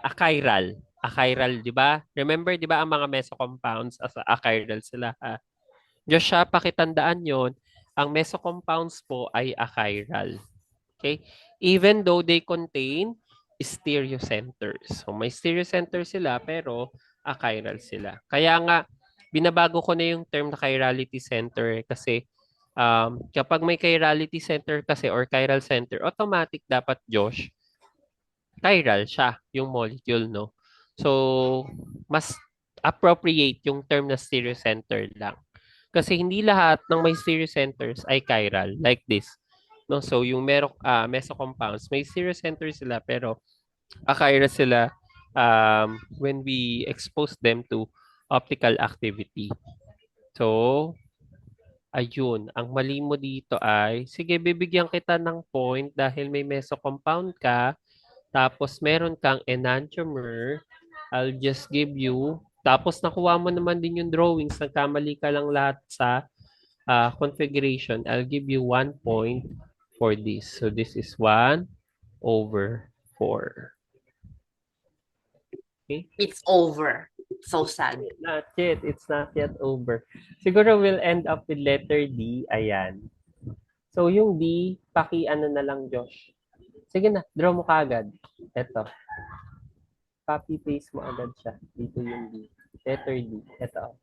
achiral. Achiral, di ba? Remember, di ba, ang mga meso compounds as achiral sila. Just siya, pakitandaan yon, ang meso compounds po ay achiral. Okay? Even though they contain stereocenters. So, may stereocenters sila, pero achiral sila. Kaya nga, binabago ko na yung term na chirality center kasi kapag may chirality center kasi or chiral center, automatic dapat, Josh, chiral siya, yung molecule, no? So, mas appropriate yung term na stereocenter lang. Kasi hindi lahat ng may stereocenters ay chiral, like this. No? So, yung meso compounds, may stereocenters sila, pero achiral sila when we expose them to optical activity. So, ayun. Ang mali mo dito ay, sige, bibigyan kita ng point dahil may meso compound ka. Tapos meron kang enantiomer. I'll just give you. Tapos nakuha mo naman din yung drawings. Nagkamali ka lang lahat sa configuration. I'll give you 1 point for this. So this is 1/4. Okay? It's over. So sad. Not yet. It's not yet over. Siguro we'll end up with letter D. Ayan. So yung D, paki-ano na lang, Josh. Sige na, draw mo kaagad. Ito. Copy-paste mo agad siya. Dito yung D. Letter D. Ito.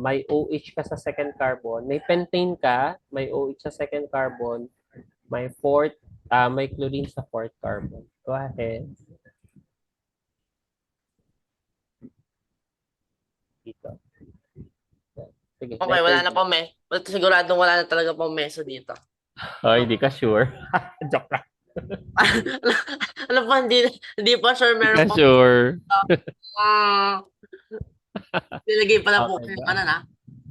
May OH ka sa second carbon. May pentane ka. May OH sa second carbon. May chlorine sa fourth carbon. Go ahead. Dito. Sige, Okay, wala na po siguradong wala na talaga po meso dito. Oh, hindi ka sure. Joke lang. Ano po, hindi pa sure meron po. Sure. Nilagay pala po Okay, ano na.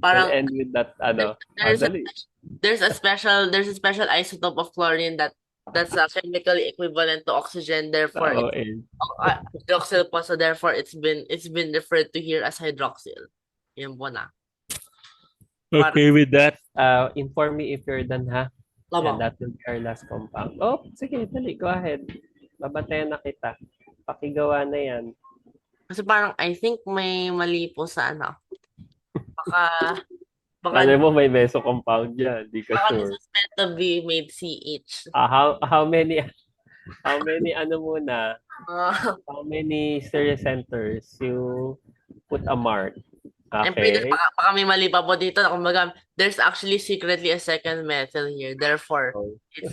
Parang we'll end with that, ano. there's a special isotope of chlorine that's chemically equivalent to oxygen, therefore hydroxyl po, so therefore it's been referred to here as hydroxyl. Yan po na. Okay, with that, inform me if you're done, ha? Aba. Yeah, that will be our last compound. Oh, sige, dali, go ahead. Babatayan na kita. Pakigawa na yan. Kasi parang I think may mali po sa ano. Baka, baka, Ano mo, may meso compound dyan. Di ka baka this sure. is meant to be made CH. How many ano muna, how many stereo centers you put a mark? I'm pretty, Okay? baka may mali pa po dito. Kumbaga, there's actually secretly a second metal here. Therefore,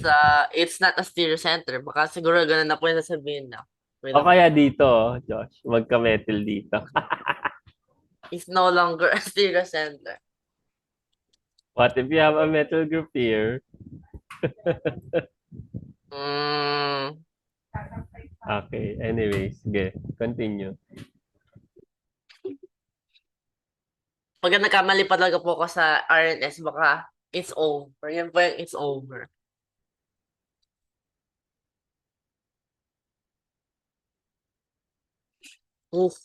So, it's not a stereo center. Baka siguro ganun na po yung sasabihin na. Wait o lang. kaya dito, Josh, magka-metal dito. It's no longer a stereo center. What if you have a metal group here? Mm, Okay, anyways, sige, continue. pag nagkamali pa talaga po ako sa RNS, baka it's over. Yan po yung it's over. Oof.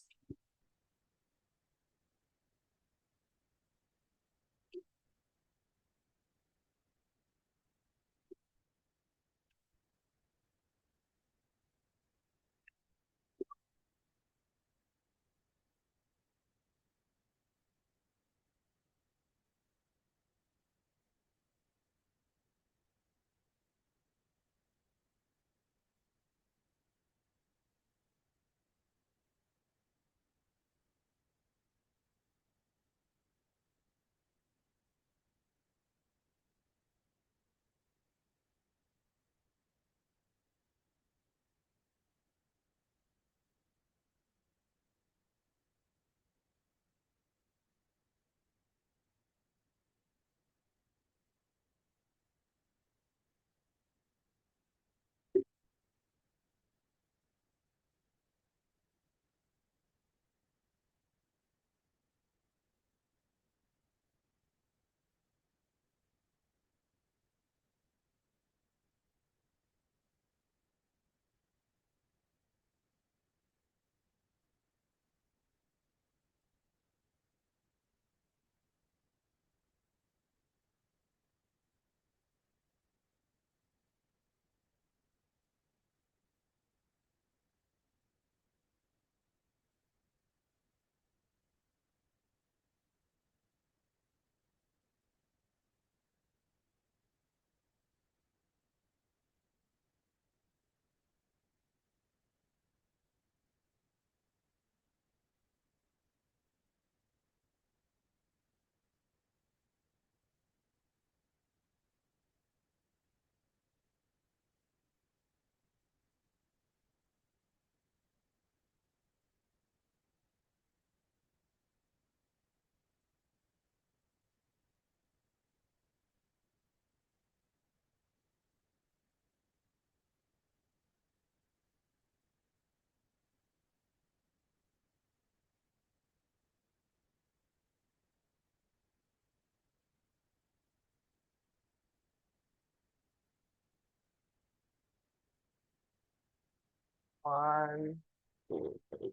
One, two, three.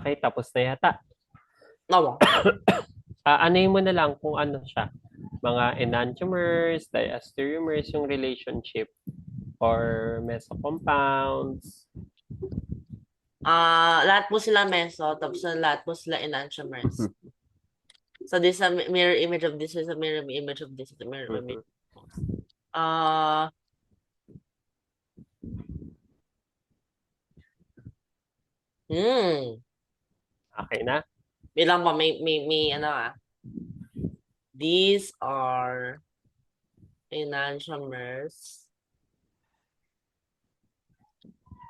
Okay, tapos na yata. Opo. Anuhin mo na lang kung ano siya. Mga enantiomers, diastereomers, yung relationship or mesocompounds. Lahat po sila meso, tapos lahat po sila enantiomers. Mhm. So this is a mirror image of this, is a mirror image of this, is a mirror image. Mhm. Ah, hmm. Okay na? Bilang pa, may ano These are enantiomers.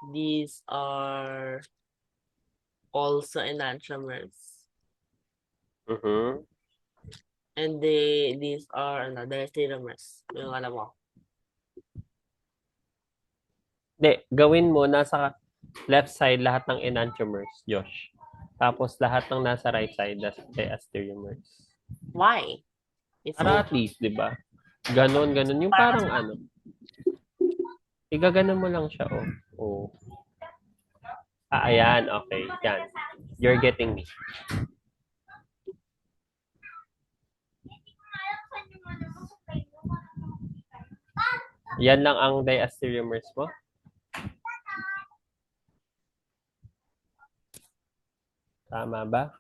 These are also enantiomers. Mhm. And these are diastereomers. Yung alam mo. Hindi, gawin mo nasa left side lahat ng enantiomers, Josh. Tapos lahat ng nasa right side, diastereomers. Why? It's Para so at least, di ba? Ganon, ganon. Yung parang ano, igaganon mo lang siya, oh. Oh. Ayan, okay. Yan. You're getting me. Yan lang ang diastereomers mo? Tama ba?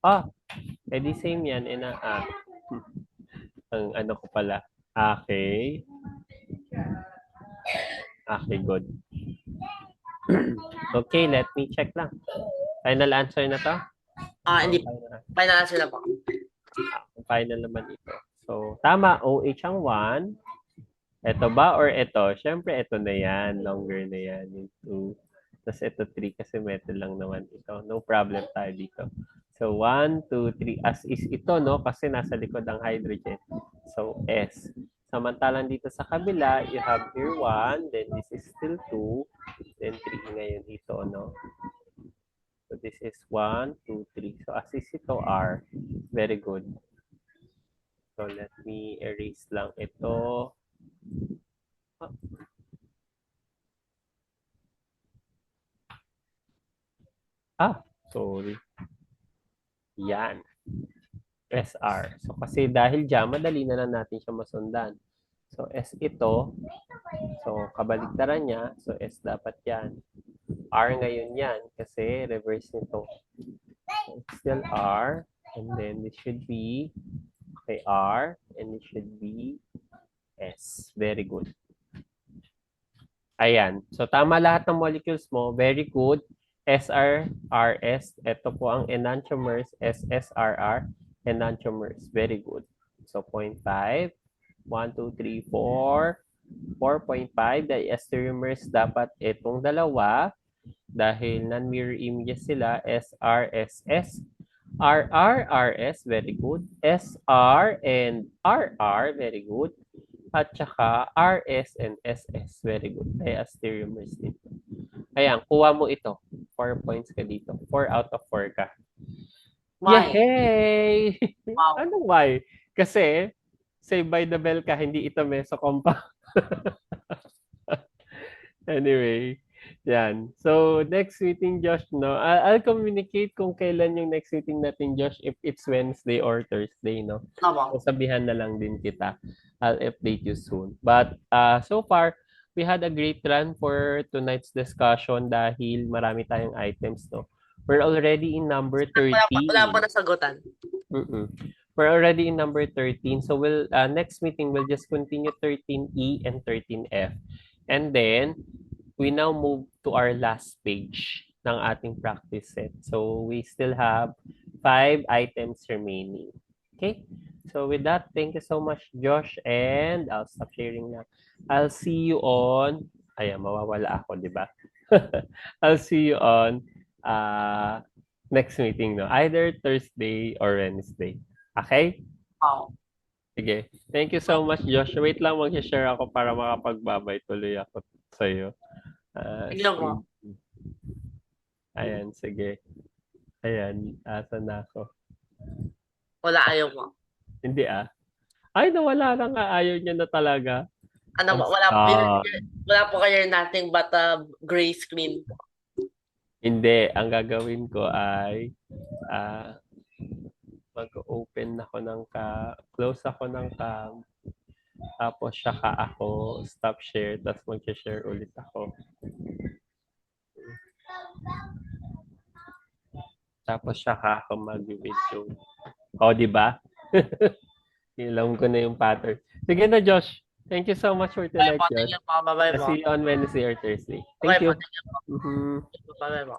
Oh. Edi same yan. Ang ano ko pala. Okay. Okay, good. Okay, let me check lang. Final answer na to? hindi. Final answer na po. Final naman ito. So, tama. OH ang 1. Ito ba or ito? Siyempre, ito na yan. Longer na yan. Yung 2. Tapos ito 3 kasi metal lang naman ito. No problem tayo dito. So, 1, 2, 3. As is ito, no? Kasi nasa likod ang hydrogen. So, S. Samantalang dito sa kabila, you have here 1. Then this is still 2. Then 3 ngayon ito, no? So, this is 1, 2, 3. So, as is ito, R. Very good. So, let me erase lang ito. Sorry. Yan. SR. So, kasi dahil dyan, madali na lang natin siya masundan. So, S ito. So, kabaligtaran niya. So, S dapat yan. R ngayon yan. Kasi reverse nito. So, it's still R. And then, this should be R. And it should be S. Very good. Ayan. So, tama lahat ng molecules mo. Very good. SR, RS. Ito po ang enantiomers. SSRR, enantiomers. Very good. So, 0.5. 1, 2, 3, 4. 4.5. Diastereomers dapat itong dalawa. Dahil non-mirror images sila. SRSS. RR, RS. Very good. SR and RR. Very good. At saka RS and SS. Very good. Diastereomers dito. Ayan, kuha mo ito. 4 points ka dito. 4 out of 4 ka. Why? Yay! Wow. Ano why? Kasi, say by the bell ka, hindi ito mesocompound. Anyway, yan. So, next meeting, Josh, no? I'll communicate kung kailan yung next meeting natin, Josh, if it's Wednesday or Thursday, no? Opo. So, sabihan na lang din kita. I'll update you soon. But, so far, we had a great run for tonight's discussion dahil marami tayong items, no? We're already in number 13. Wala po nasagutan. Mm-mm. We're already in number 13. So we'll next meeting we'll just continue 13E and 13F. And then we now move to our last page ng ating practice set. So we still have 5 items remaining. Okay? So with that, thank you so much, Josh, and I'll stop sharing now. I'll see you on mawawala ako, di ba? I'll see you on next meeting, no? Either Thursday or Wednesday. Okay? Wow. Sige. Thank you so much, Josh. Wait lang, mag-share ako para makapagbabay tuloy ako sa'yo. Sige po. Ayan, sige. Ayan, asan na ako? Wala, ayaw mo. Hindi Ay, nawala na nga. Ayaw niya na talaga. Ano Oh, ba, stop. wala po kayo nothing but a gray screen. Hindi, ang gagawin ko ay ah, mag-open ako close ako ng cam, tapos saka ako stop share, tapos mag-share ulit ako. Tapos saka ako mag-video. O, di ba? Ilam ko na yung pattern. Sige na, Josh. Thank you so much for Bye tonight, po, thank Josh. you po, bye-bye I'll po. see you on Wednesday or Thursday. Okay Thank po, you. thank you po. Mhm. Bye-bye po.